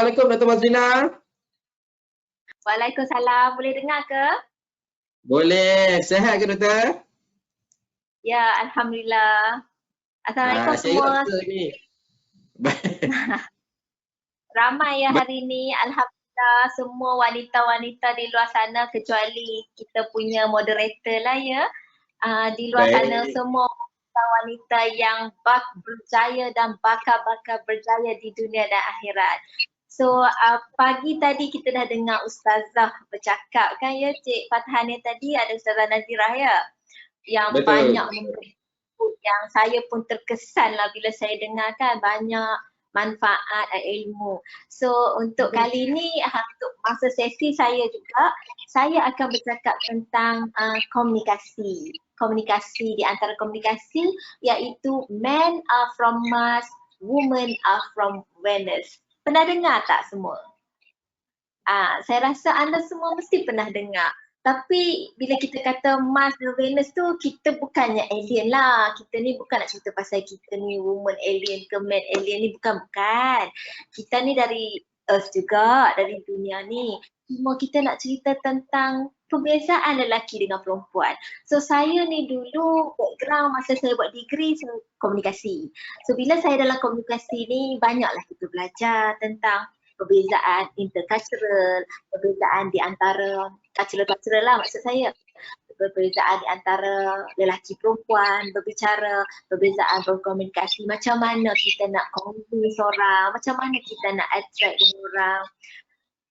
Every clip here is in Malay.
Assalamualaikum Dr. Mazlina. Waalaikumsalam. Boleh dengar ke? Boleh. Sehat ke Doktor? Ya, Alhamdulillah. Assalamualaikum Saya semua. rasa ni. Ramai ya hari ni. Alhamdulillah semua wanita-wanita di luar sana kecuali kita punya moderator lah ya. Di luar sana semua wanita yang berjaya dan bakal berjaya di dunia dan akhirat. So pagi tadi kita dah dengar Ustazah bercakap kan ya, Cik Fatahani tadi ada Ustazah Nazirah ya, yang Betul. banyak memberi yang saya pun terkesan lah bila saya dengar kan, banyak manfaat ilmu. So untuk kali ni untuk masa sesi saya juga, saya akan bercakap tentang komunikasi di antara komunikasi, iaitu men are from Mars, women are from Venus. Pernah dengar tak semua? Saya rasa anda semua mesti pernah dengar. Tapi bila kita kata Mars dan Venus tu, kita bukannya alien lah. Kita ni bukan nak cerita pasal kita ni woman alien ke man alien ni, bukan. Kita ni dari Earth juga, dari dunia ni. Cuma kita nak cerita tentang perbezaan lelaki dengan perempuan. So saya ni dulu background masa saya buat degree komunikasi. So bila saya dalam komunikasi ni, banyaklah kita belajar tentang perbezaan intercultural, perbezaan di antara cultural lah maksud saya. Perbezaan di antara lelaki perempuan, berbicara, perbezaan berkomunikasi, macam mana kita nak convince orang, macam mana kita nak attract dengan orang.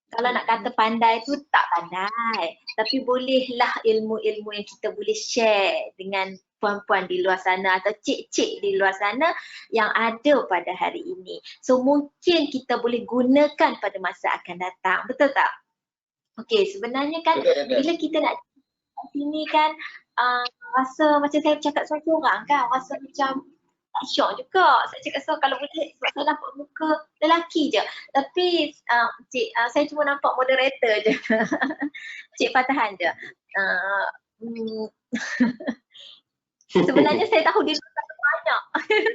Kalau nak kata pandai tu tak pandai, tapi bolehlah ilmu-ilmu yang kita boleh share dengan puan-puan di luar sana atau cik-cik di luar sana yang ada pada hari ini. So mungkin kita boleh gunakan pada masa akan datang, betul tak? Okey, sebenarnya kan bila kita nak sini kan rasa macam saya cakap seorang kan, rasa macam syok juga. Saya cakap kalau boleh sebab saya nampak muka lelaki je. Tapi cik, saya cuma nampak moderator je. Cik Fatahan je. Sebenarnya saya tahu dia banyak.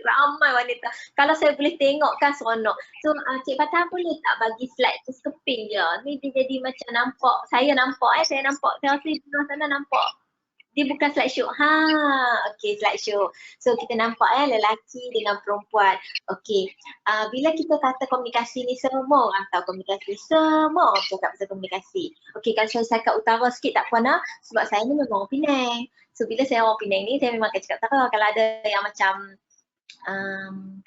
Ramai wanita. Kalau saya boleh tengok kan seronok. So Cik Fatahan boleh tak bagi slide tu sekeping je. Ni dia jadi macam nampak. Saya nampak saya rasa di luar sana nampak. Dia bukan slideshow. Okey, slideshow. So kita nampak lelaki dengan perempuan. Okey. Bila kita kata komunikasi ni, semua orang tahu komunikasi. Semua orang cakap pasal komunikasi. Okey, kalau saya cakap utara sikit tak puan sebab saya ni memang orang Penang. So bila saya orang Penang ni, saya memang akan cakap utara. Kalau ada yang macam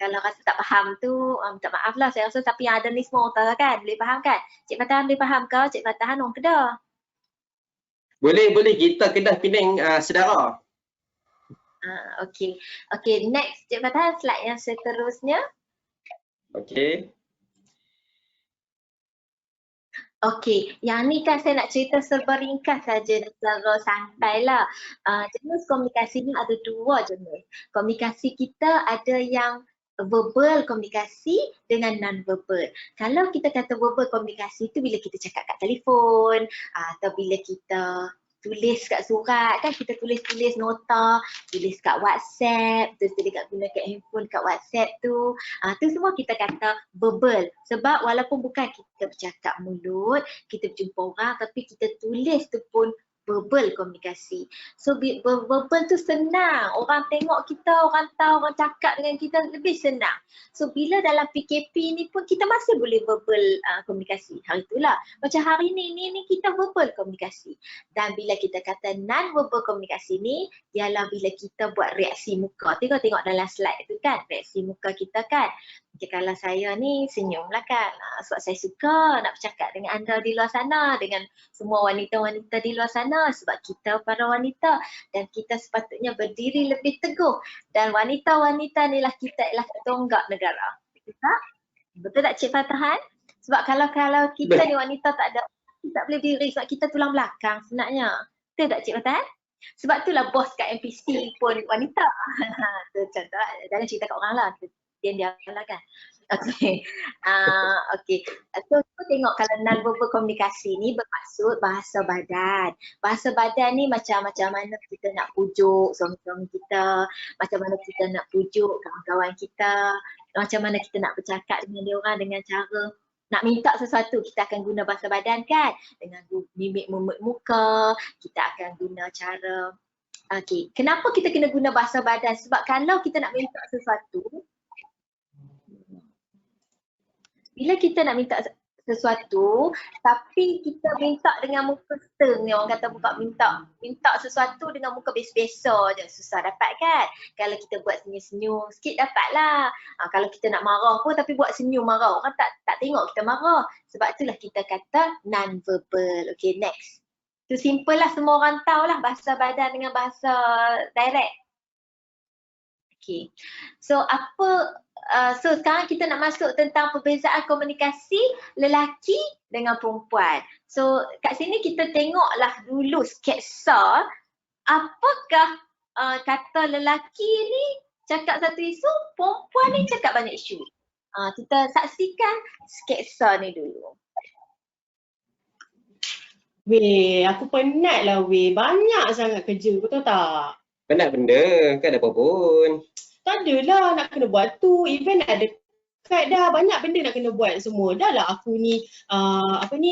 kalau rasa tak faham tu, minta maaf lah saya rasa, tapi yang ada ni semua utara kan? Boleh faham kan? Cik Fatahan boleh faham ke? Cik Fatahan orang Kedah. Boleh. Kita Kedah Penang sedara. Okey, next Cik Fatahan, slide yang seterusnya. Okey, yang ni kan saya nak cerita serba ringkas saja secara santai lah. Jenis komunikasi ni ada dua jenis. Komunikasi kita ada yang verbal komunikasi dengan non-verbal. Kalau kita kata verbal komunikasi tu bila kita cakap kat telefon atau bila kita tulis kat surat kan, kita tulis nota, tulis kat WhatsApp, terus kita gunakan handphone kat WhatsApp tu. Tu semua kita kata verbal. Sebab walaupun bukan kita bercakap mulut, kita berjumpa orang, tapi kita tulis tu pun verbal komunikasi. So verbal tu senang. Orang tengok kita, orang tahu, orang cakap dengan kita lebih senang. So bila dalam PKP ni pun kita masih boleh verbal komunikasi. Hari itulah. Macam hari ni kita verbal komunikasi. Dan bila kita kata non-verbal komunikasi ni, ialah bila kita buat reaksi muka. Tengok dalam slide tu kan, reaksi muka kita kan. Kalau saya ni senyum lah kan, sebab saya suka nak bercakap dengan anda di luar sana, dengan semua wanita-wanita di luar sana, sebab kita para wanita dan kita sepatutnya berdiri lebih teguh, dan wanita-wanita ni lah kita ialah tonggak negara. Betul tak Cik Fatahan? Sebab kalau kita ni wanita tak boleh berdiri sebab kita tulang belakang sebenarnya. Betul tak Cik Fatahan? Sebab itulah bos kat MPC pun wanita. Tu contoh, jangan cerita kat orang lah. Dia lah kan. Okey. So tengok kalau non-verbal komunikasi ni bermaksud bahasa badan. Bahasa badan ni macam mana kita nak pujuk suami-suami kita, macam mana kita nak pujuk kawan-kawan kita, macam mana kita nak bercakap dengan dia orang dengan cara nak minta sesuatu, kita akan guna bahasa badan kan, dengan mimik muka, kita akan guna cara. Okey, kenapa kita kena guna bahasa badan? Sebab kalau kita nak minta sesuatu, bila kita nak minta sesuatu tapi kita minta dengan muka stern ni, orang kata buka minta sesuatu dengan muka biasa-biasa je, susah dapat kan. Kalau kita buat senyum-senyum sikit dapatlah. Kalau kita nak marah pun tapi buat senyum marah, orang tak tengok kita marah. Sebab itulah kita kata non-verbal. Okay, next. Tu simple lah, semua orang tahu lah bahasa badan dengan bahasa direct. Okay. So so sekarang kita nak masuk tentang perbezaan komunikasi lelaki dengan perempuan. So kat sini kita tengoklah dulu sketsa apakah kata lelaki ni cakap satu isu, perempuan ni cakap banyak isu. Kita saksikan sketsa ni dulu. Weh, aku penat lah weh. Banyak sangat kerja, betul tak? Penat benda, kan ada apa pun. Tak adalah nak kena buat tu. Event nak dekat dah. Banyak benda nak kena buat semua. Dah lah aku ni,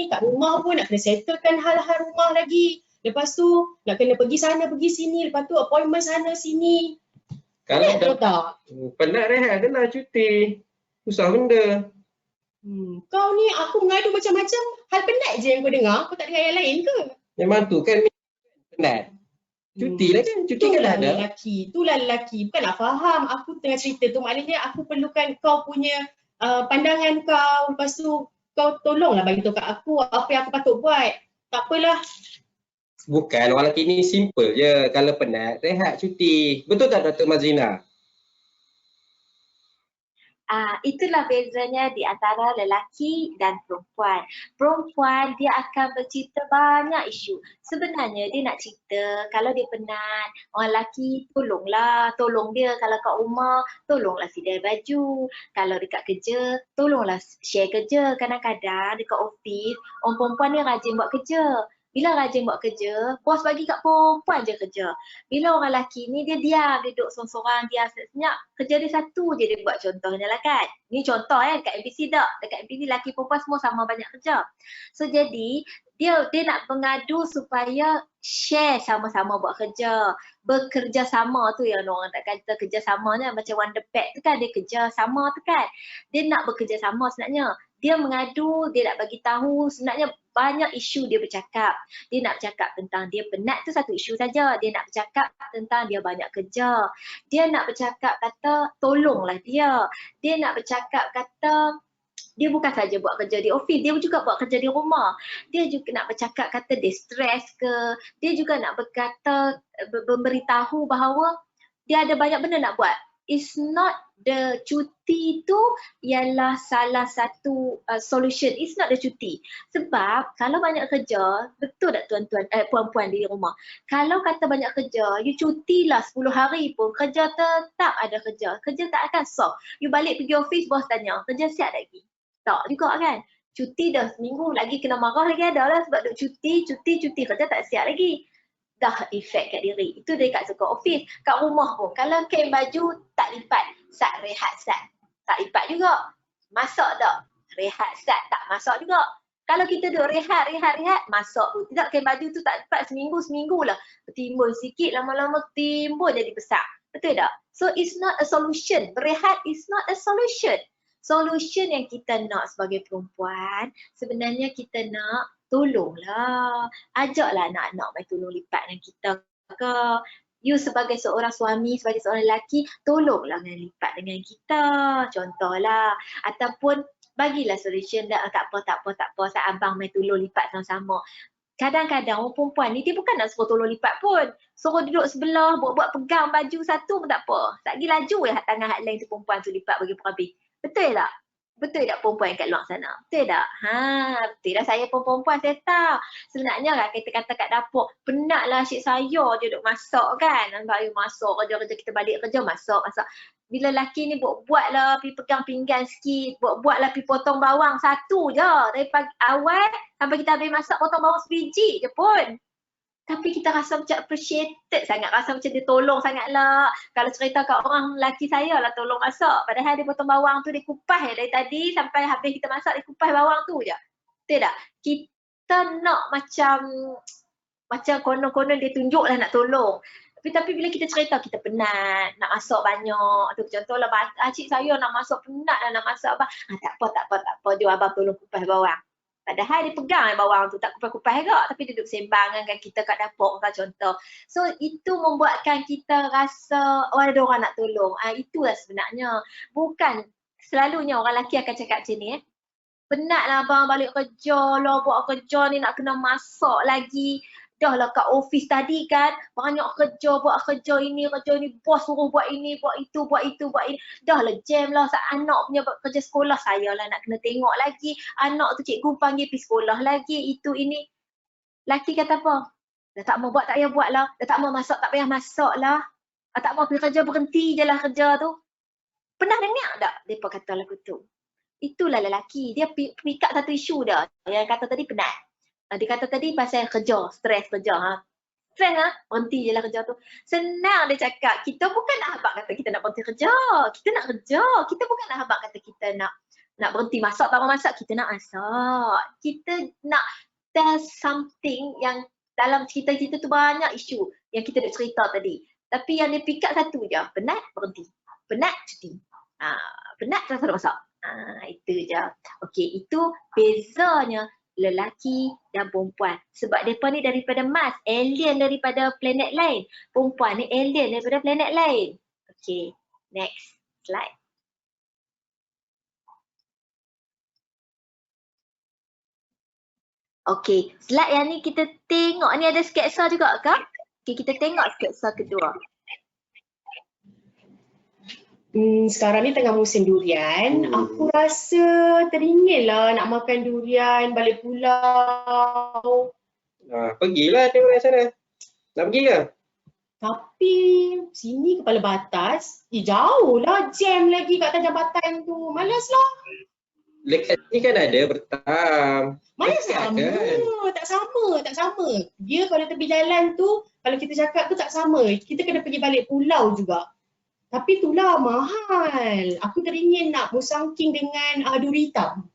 kat rumah pun nak kena settlekan hal-hal rumah lagi. Lepas tu nak kena pergi sana, pergi sini. Lepas tu appointment sana, sini. Kalau Betul tak? penat rehat adalah cuti. Susah benda. Kau ni aku mengadu macam-macam. Hal penat je yang kau dengar. Kau tak dengar yang lain ke? Memang tu kan penat. Cuti lah kan, cuti kan dah ada. Itulah lelaki. Bukan nak faham. Aku tengah cerita tu maknanya aku perlukan kau punya pandangan kau. Lepas tu kau tolonglah bagi tahu kat aku apa yang aku patut buat. Tak apalah. Bukan, orang lelaki ni simple je. Kalau penat, rehat, cuti. Betul tak Dr. Mazrina? Itulah bezanya di antara lelaki dan perempuan. Perempuan dia akan bercerita banyak isu. Sebenarnya dia nak cerita kalau dia penat, orang lelaki tolong dia. Kalau kat rumah, tolonglah sidai baju. Kalau dekat kerja, tolonglah share kerja. Kadang-kadang dekat office, orang perempuan ni rajin buat kerja. Bila rajin buat kerja, bos bagi kat perempuan je kerja. Bila orang lelaki ni dia diam, dia duduk sorang-sorang, dia senyap, kerja dia satu je dia buat, contohnya lah kan. Ni contoh dekat MPC tak. Dekat MPC lelaki perempuan semua sama banyak kerja. So jadi dia nak mengadu supaya share sama-sama buat kerja. Bekerja sama tu yang orang tak kata kerja samanya macam Wonder Pet tu kan, dia kerja sama tu kan. Dia nak bekerja sama sebenarnya. Dia mengadu, dia nak bagi tahu sebenarnya banyak isu dia bercakap. Dia nak bercakap tentang dia penat tu satu isu saja. Dia nak bercakap tentang dia banyak kerja. Dia nak bercakap kata tolonglah dia. Dia nak bercakap kata dia bukan saja buat kerja di office, dia juga buat kerja di rumah. Dia juga nak bercakap kata dia stres ke. Dia juga nak berkata, memberitahu bahawa dia ada banyak benda nak buat. It's not the cuti tu ialah salah satu solution. It's not the cuti. Sebab kalau banyak kerja, betul tak tuan-tuan, puan-puan di rumah. Kalau kata banyak kerja, you cutilah 10 hari pun, kerja tetap ada kerja. Kerja tak akan solve. You balik pergi office, bos tanya, kerja siap lagi? Tak juga kan. Cuti dah seminggu lagi kena marah lagi ada lah sebab duk cuti, kerja tak siap lagi. Dah efek kat diri. Itu dekat sekolah office. Kat rumah pun, kalau kain baju tak lipat, sat rehat sat. Tak lipat juga. Masak tak? Rehat sat. Tak masak juga. Kalau kita duduk rehat, masak pun. Tidak, kain baju tu tak lipat seminggu lah. Timbul sikit, lama-lama timbul jadi besar. Betul tak? So it's not a solution. Berehat is not a solution. Solution yang kita nak sebagai perempuan, sebenarnya kita nak tolonglah. Ajaklah anak-anak main tolong lipat dengan kita ke. You sebagai seorang suami, sebagai seorang lelaki, tolonglah dengan lipat dengan kita. Contohlah. Ataupun bagilah solution, tak apa. Saat abang main tolong lipat sama-sama. Kadang-kadang orang perempuan ni dia bukan nak suruh tolong lipat pun. Suruh duduk sebelah, buat pegang baju satu pun tak apa. Tak lagi laju tangan hak lain tu perempuan tu lipat bagi perhabis. Betul tak? Betul tak perempuan yang kat luar sana? Betul tak? Betul lah, saya pun perempuan, saya tahu. Sebenarnya kan kita kata kat dapur, penatlah asyik saya je duduk masak kan. Nampak you masak, kerja-kerja kita balik kerja, masak. Bila lelaki ni buat-buatlah, pergi pegang pinggan sikit, buat-buatlah pergi potong bawang satu je. Dari pagi awal sampai kita habis masak, potong bawang sebiji je pun. Tapi kita rasa macam appreciated sangat, rasa macam dia tolong sangat lah. Kalau cerita kat orang lelaki saya lah tolong masak. Padahal dia potong bawang tu, dia kupas dari tadi sampai habis kita masak, dia kupas bawang tu je. Betul tak? Kita nak macam konon-konon dia tunjuk lah nak tolong. Tapi bila kita cerita kita penat, nak masak banyak. Tu contohlah, cik saya nak masak penat lah, nak masak apa. Tak apa, jom abang tolong kupas bawang. Padahal dia pegang bawang tu, tak kupas-kupas juga, tapi dia duduk sembang dengan kita kat dapur kan contoh. So itu membuatkan kita rasa ada orang nak tolong. Itulah sebenarnya. Bukan selalunya orang lelaki akan cakap macam ni. Penat lah abang balik kerja lah, buat kerja ni nak kena masak lagi. Dah lah kat office tadi kan, banyak kerja, buat kerja ini, bos suruh buat ini, buat itu, buat ini. Dah lah jam lah, anak punya kerja sekolah saya lah nak kena tengok lagi. Anak tu cikgu panggil pergi sekolah lagi, itu ini. Laki kata apa? Dah tak mau buat, tak payah buat lah. Dah tak mau masak, tak payah masak lah. Tak mau pergi kerja, berhenti je lah kerja tu. Pernah dengar tak mereka kata lagu tu? Itulah lelaki, dia pick up satu isu dah. Yang kata tadi penat. Dia kata tadi pasal kerja, stres kerja. Stres berhenti je lah kerja tu. Senang dia cakap, kita bukan nak habaq kata kita nak berhenti kerja. Kita nak kerja. Kita bukan nak habaq kata kita nak berhenti masak, tak mau masak. Kita nak masak. Kita nak tell something yang dalam cerita-cerita tu banyak isu yang kita nak cerita tadi. Tapi yang dia pick up satu je, penat, berhenti. Penat, cuti. Penat, terus masak. Itu je. Okey, itu bezanya lelaki dan perempuan. Sebab mereka ni daripada Mars, alien daripada planet lain. Perempuan ni alien daripada planet lain. Okay, next slide. Okay, slide yang ni kita tengok ni ada sketsa juga ke? Okay, kita tengok sketsa kedua. Sekarang ni tengah musim durian. Aku rasa teringin lah nak makan durian balik pulau. Pergilah tengok sana. Nak pergi ke? Tapi sini Kepala Batas, jauh lah, jam lagi kat Tanjung Batan tu. Malas lah. Dekat ni kan ada bertam. Mana sama? Kan? Tak sama. Dia kalau tepi jalan tu, kalau kita cakap tu tak sama. Kita kena pergi balik pulau juga. Tapi itulah mahal. Aku teringin nak musangking dengan duri hitam.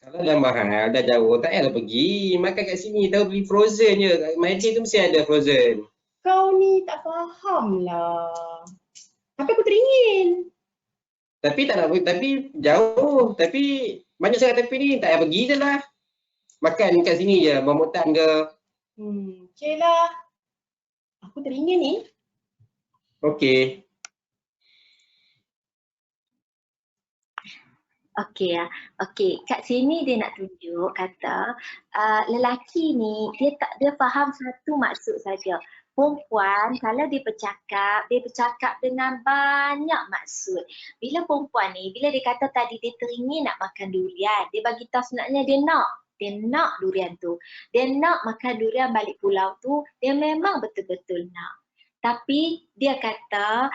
Kalau dah mahal, dah jauh, tak payahlah pergi. Makan kat sini, tahu beli frozen je. Kat Magic tu mesti ada frozen. Kau ni tak faham lah. Tapi aku teringin. Tapi tak nak pergi, tapi jauh. Tapi banyak sangat tapi ni, tak payah pergi je lah. Makan kat sini je, Mamutan ke. Okay lah. Aku teringin ni. Okey. Okey, kat sini dia nak tunjuk kata lelaki ni dia faham satu maksud saja. Perempuan kalau dia bercakap dengan banyak maksud. Bila perempuan ni, bila dia kata tadi dia teringin nak makan durian, dia bagi tahu sebenarnya dia nak durian tu. Dia nak makan durian balik pulau tu, dia memang betul-betul nak. Tapi dia kata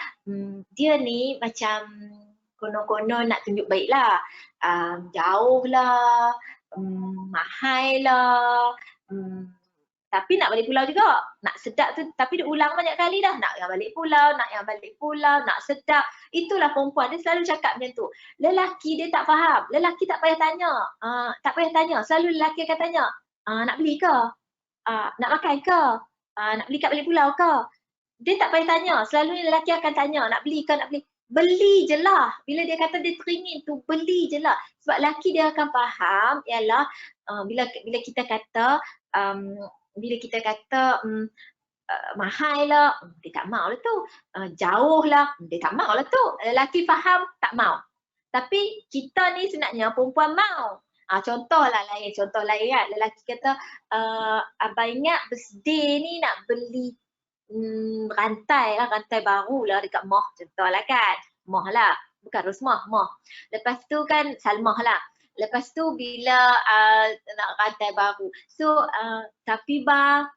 dia ni macam konon-konon nak tunjuk baik lah. Jauh lah, mahal lah, tapi nak balik pulau juga. Nak sedap tu, tapi dia ulang banyak kali dah. Nak yang balik pulau, nak sedap. Itulah perempuan, dia selalu cakap macam tu. Lelaki dia tak faham, lelaki tak payah tanya. Selalu lelaki akan tanya, nak beli ke? Nak makan ke? Nak beli kat balik pulau ke? Dia tak payah tanya, selalu lelaki akan tanya, nak beli ke, nak beli. Beli je lah. Bila dia kata dia teringin tu, beli je lah. Sebab lelaki dia akan faham ialah bila kita kata mahal lah, dia tak mau lah tu. Jauh lah, dia tak mau lah tu. Lelaki faham, tak mau. Tapi kita ni sebenarnya perempuan mau. Contoh lain kan. Lelaki kata, abang ingat birthday ni nak beli rantai baru lah dekat mall contoh lah kan. Mall lah, bukan Rosmah, mall. Lepas tu kan Salmah lah. Lepas tu bila nak rantai baru. So tapi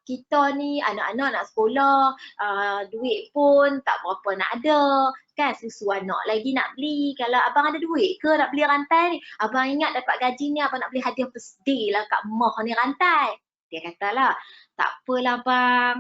kita ni anak-anak nak sekolah, duit pun tak berapa nak ada. Kan susu anak lagi nak beli. Kalau abang ada duit ke nak beli rantai ni? Abang ingat dapat gaji ni abang nak beli hadiah birthday lah kat mall ni rantai. Dia katalah, tak apalah bang,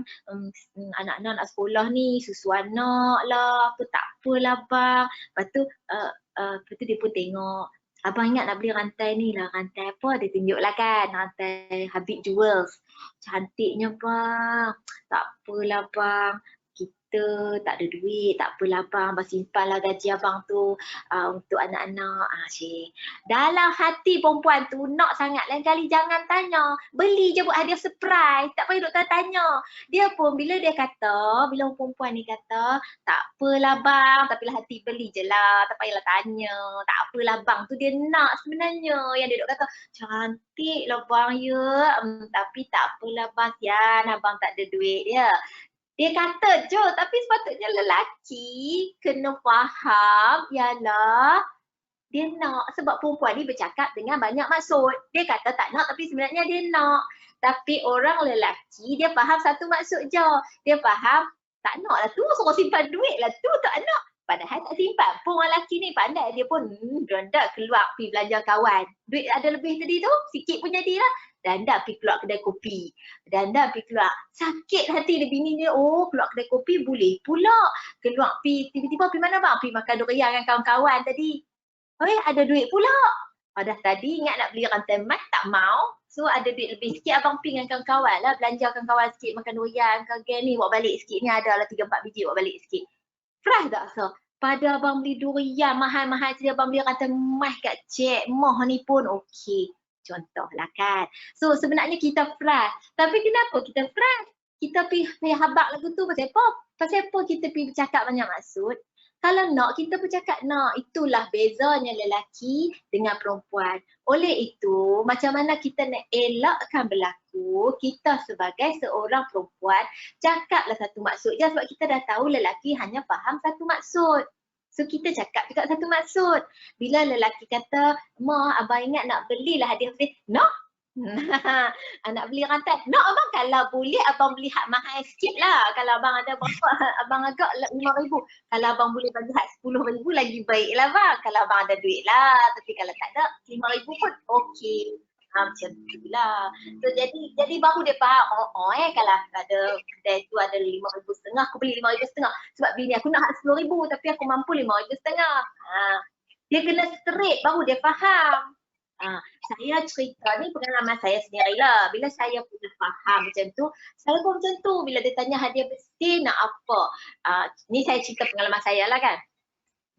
anak-anak nak sekolah ni susu anak lah, apa tak apalah bang. Lepas tu, lepas tu dia pun tengok, abang ingat nak beli rantai ni lah, rantai apa? Dia tunjuk lah kan, rantai Habib Jewels. Cantiknya bang, tak apalah bang. Kita tak ada duit, tak apalah bang, abang simpanlah gaji abang tu untuk anak-anak. Cik. Dalam hati perempuan tu nak sangat, lain kali jangan tanya. Beli je buat hadiah surprise, tak payah duk tanya. Dia pun bila dia kata, bila perempuan ni kata, tak apalah bang, tapi lah hati beli je lah, tak payahlah tanya. Tak apalah bang tu dia nak sebenarnya. Yang dia duk kata, cantik lah bang ya, tapi tak apalah bang, sian abang tak ada duit ya. Dia kata je, tapi sepatutnya lelaki kena faham ialah dia nak, sebab perempuan ni bercakap dengan banyak maksud. Dia kata tak nak tapi sebenarnya dia nak. Tapi orang lelaki dia faham satu maksud je. Dia faham tak nak lah tu, suruh simpan duit lah tu, tak nak. Padahal tak simpan pun orang lelaki ni pandai, dia pun dah keluar pergi belanja kawan. Duit ada lebih tadi tu, sikit pun jadilah. Dan dah pergi keluar kedai kopi. Dan dah pergi keluar. Sakit hati dia bini dia. Oh, keluar kedai kopi boleh pula. Keluar pergi, tiba-tiba pergi mana bang? Pergi makan durian dengan kawan-kawan tadi. Ada duit pula. Dah tadi ingat nak beli rantai emas, tak mau. So ada duit lebih sikit, abang pergi dengan kawan-kawan lah. Belanja kawan-kawan sikit, makan durian. Kawan ni bawa balik sikit. Ni ada lah 3-4 biji bawa balik sikit. Fresh tak rasa? Pada abang beli durian mahal-mahal tadi, abang beli rantai emas kat Cik Moh ni pun okey. Contohlah kan. So sebenarnya kita fresh. Tapi kenapa kita fresh? Kita pergi habak lagu tu pasal apa? Pasal apa kita pergi bercakap banyak maksud? Kalau nak, kita bercakap nak. Itulah bezanya lelaki dengan perempuan. Oleh itu, macam mana kita nak elakkan berlaku, kita sebagai seorang perempuan, cakaplah satu maksud je sebab kita dah tahu lelaki hanya faham satu maksud. So kita cakap juga satu maksud. Bila lelaki kata, "Ma, abang ingat nak belilah hadiah beli." Nak? Nak beli rantai? Nak abang, kalau boleh abang beli hak mahal sikit lah. Kalau abang ada berapa, abang agak 5,000. Kalau abang boleh bagi hak 10,000 lagi baik lah bang. Kalau abang ada duit lah. Tapi kalau tak ada, 5,000 pun okey. Macam tu lah. So jadi baru dia faham, kalau ada kedai tu ada 5,500, aku beli 5,500. Sebab bini aku nak hak 10,000 tapi aku mampu 5,500. Dia kena straight baru dia faham. Saya cerita ni pengalaman saya sendirilah. Bila saya pun faham macam tu, saya pun macam tu. Bila dia tanya hadiah birthday nak apa? Ni saya cerita pengalaman saya lah kan.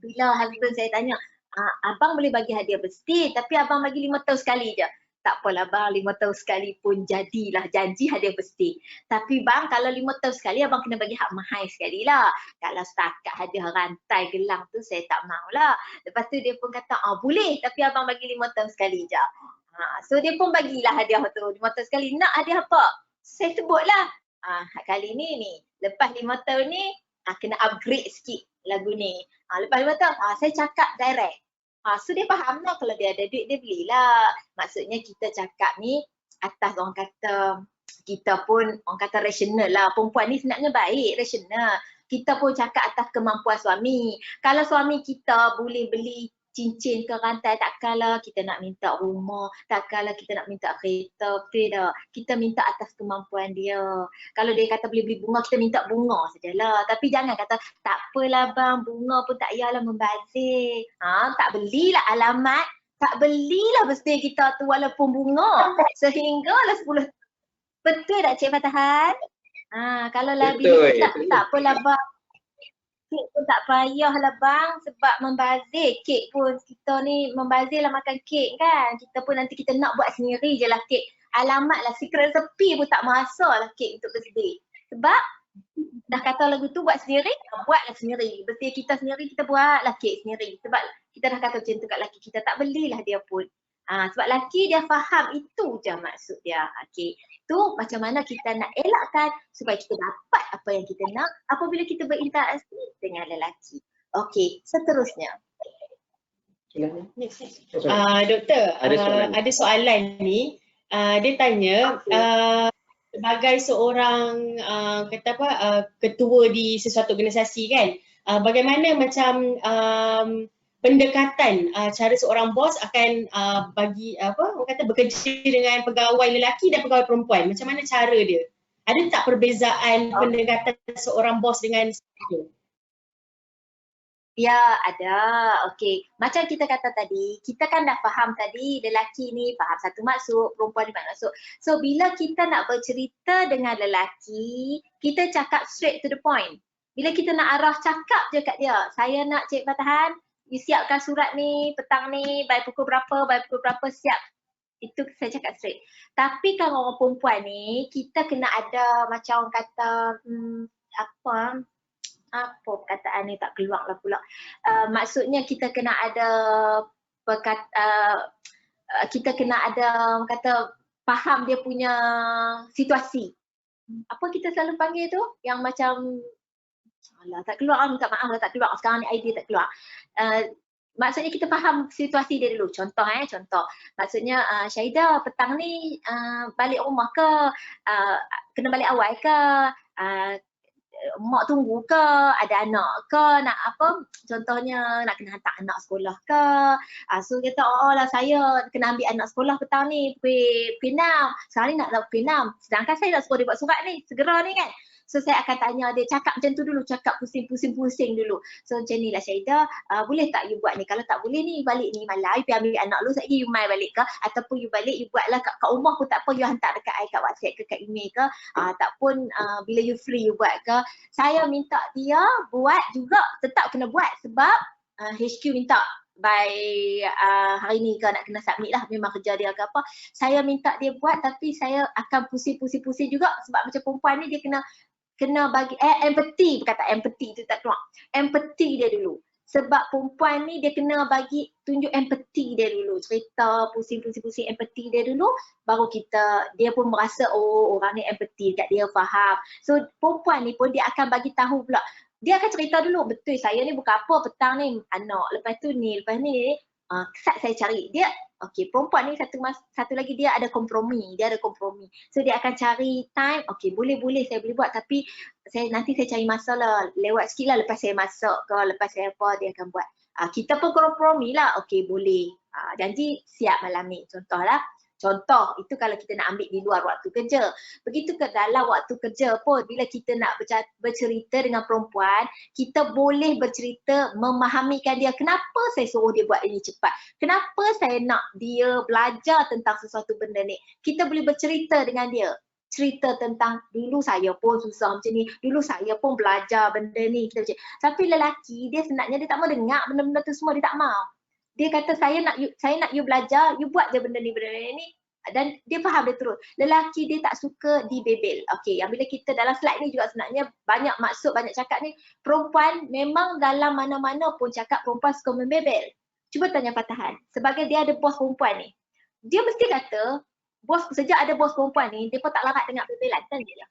Bila husband saya tanya, abang boleh bagi hadiah birthday tapi abang bagi 5 tahun sekali je. Tak apalah bang, 5 tahun sekali pun jadilah janji hadiah birthday. Tapi bang, kalau 5 tahun sekali abang kena bagi hak mahal sekali lah. Kalau setakat hadiah rantai gelang tu saya tak mau lah. Lepas tu dia pun kata, boleh tapi abang bagi 5 tahun sekali je. So dia pun bagilah hadiah tu 5 tahun sekali. Nak hadiah apa? Saya sebutlah. Kali ni, lepas 5 tahun ni, kena upgrade sikit lagu ni. Lepas 5 tahun, saya cakap direct. So dia faham lah, kalau dia ada duit dia belilah. Maksudnya kita cakap ni atas orang kata, kita pun orang kata rasional lah. Perempuan ni sebenarnya baik, rasional. Kita pun cakap atas kemampuan suami. Kalau suami kita boleh beli cincin ke rantai, takkanlah kita nak minta rumah, takkanlah kita nak minta kereta, tidak. Kita minta atas kemampuan dia. Kalau dia kata boleh beli bunga, kita minta bunga sajalah. Tapi jangan kata, tak apalah bang, bunga pun tak payahlah membazir. Tak belilah alamat, tak belilah birthday kita tu walaupun bunga. Sehinggalah 10. Betul tak Cik Fatahan? Kalau lah bila kita tak apalah bang, kek pun tak payahlah bang sebab membazir. Kek pun kita ni membazir lah makan kek kan. Kita pun nanti kita nak buat sendiri je lah kek. Alamat lah secret recipe pun tak masalah lah kek untuk birthday. Sebab dah kata lagu tu buat sendiri, buatlah sendiri. Birthday kita sendiri, kita buatlah kek sendiri. Sebab kita dah kata macam tu kat lelaki, kita tak belilah dia pun. Sebab lelaki dia faham itu je maksud dia. Okay. Tu macam mana kita nak elakkan supaya kita dapat apa yang kita nak apabila kita berinteraksi dengan lelaki. Okey, seterusnya. Doktor, ada soalan ni. Dia tanya, sebagai seorang ketua di sesuatu organisasi kan, bagaimana macam pendekatan cara seorang bos akan bagi orang kata bekerja dengan pegawai lelaki dan pegawai perempuan. Macam mana cara dia? Ada tak perbezaan pendekatan seorang bos dengan CEO? Ya, ada. Okey. Macam kita kata tadi, kita kan dah faham tadi lelaki ni faham satu maksud, perempuan ni faham maksud. So, bila kita nak bercerita dengan lelaki, kita cakap straight to the point. Bila kita nak arah cakap je kat dia, saya nak Cik Fatahan, you siapkan surat ni, petang ni, by pukul berapa, siap. Itu saya cakap straight. Tapi kalau orang perempuan ni, kita kena ada macam orang kata, apa perkataan ni tak keluar lah pula. Maksudnya kita kena ada kita kena ada kata faham dia punya situasi. Apa kita selalu panggil tu? Yang macam alah, tak keluar, minta maaf lah tak keluar. Sekarang ni idea tak keluar. Maksudnya kita faham situasi dia dulu. Contoh. Maksudnya Syahidah petang ni balik rumah ke? Kena balik awal ke? Mak tunggu ke, ada anak ke, nak apa, contohnya nak kena hantar anak sekolah ke. So kata, oh lah saya kena ambil anak sekolah petang ni, pukul 6, sekarang ni nak pukul 6, sedangkan saya nak suruh dia buat surat ni, segera ni kan. So saya akan tanya dia, cakap macam tu dulu, cakap pusing-pusing dulu. So macam ni lah Syahidah, boleh tak you buat ni? Kalau tak boleh ni, balik ni malam, you pergi ambil anak lu, sekejap you mai balik ke? Ataupun you balik, you buatlah kat rumah pun tak apa, you hantar dekat I kat WhatsApp ke kat email ke? Tak pun bila you free you buat ke? Saya minta dia buat juga, tetap kena buat sebab HQ minta by hari ni ke nak kena submit lah, memang kerja dia ke apa. Saya minta dia buat tapi saya akan pusing-pusing juga sebab macam perempuan ni dia kena bagi empathy, berkata empathy tu tak keluar. Empathy dia dulu. Sebab perempuan ni dia kena bagi tunjuk empathy dia dulu. Cerita pusing-pusing empathy dia dulu, baru dia pun merasa oh orang ni empathy kat dia, faham. So perempuan ni pun dia akan bagi tahu pula. Dia akan cerita dulu, betul saya ni bukan apa petang ni anak, lepas tu ni, lepas ni saya cari dia. Okey, perempuan ni satu lagi dia ada kompromi, So dia akan cari time, okey boleh saya boleh buat tapi nanti saya cari masa lah, lewat sikit lah lepas saya masak ke, lepas saya apa dia akan buat. Kita pun kompromi lah, okey boleh. Janji siap malam ni, Contoh, itu kalau kita nak ambil di luar waktu kerja. Begitu ke dalam waktu kerja pun, bila kita nak bercerita dengan perempuan, kita boleh bercerita, memahamikan dia. Kenapa saya suruh dia buat ini cepat? Kenapa saya nak dia belajar tentang sesuatu benda ni? Kita boleh bercerita dengan dia. Cerita tentang dulu saya pun susah macam ni, dulu saya pun belajar benda ni. Tapi lelaki, dia sebenarnya dia tak mau dengar benda-benda tu semua, dia tak mau. Dia kata saya nak you belajar, you buat je benda ni dan dia faham dia terus. Lelaki dia tak suka dibebel. Okey, yang bila kita dalam slide ni juga sebenarnya banyak maksud, banyak cakap ni, perempuan memang dalam mana-mana pun cakap perempuan suka membebel. Cuba tanya Fatahan, sebagai dia ada bos perempuan ni, dia mesti kata sejak ada bos perempuan ni, dia pun tak larat dengar bebelan, tanya dia.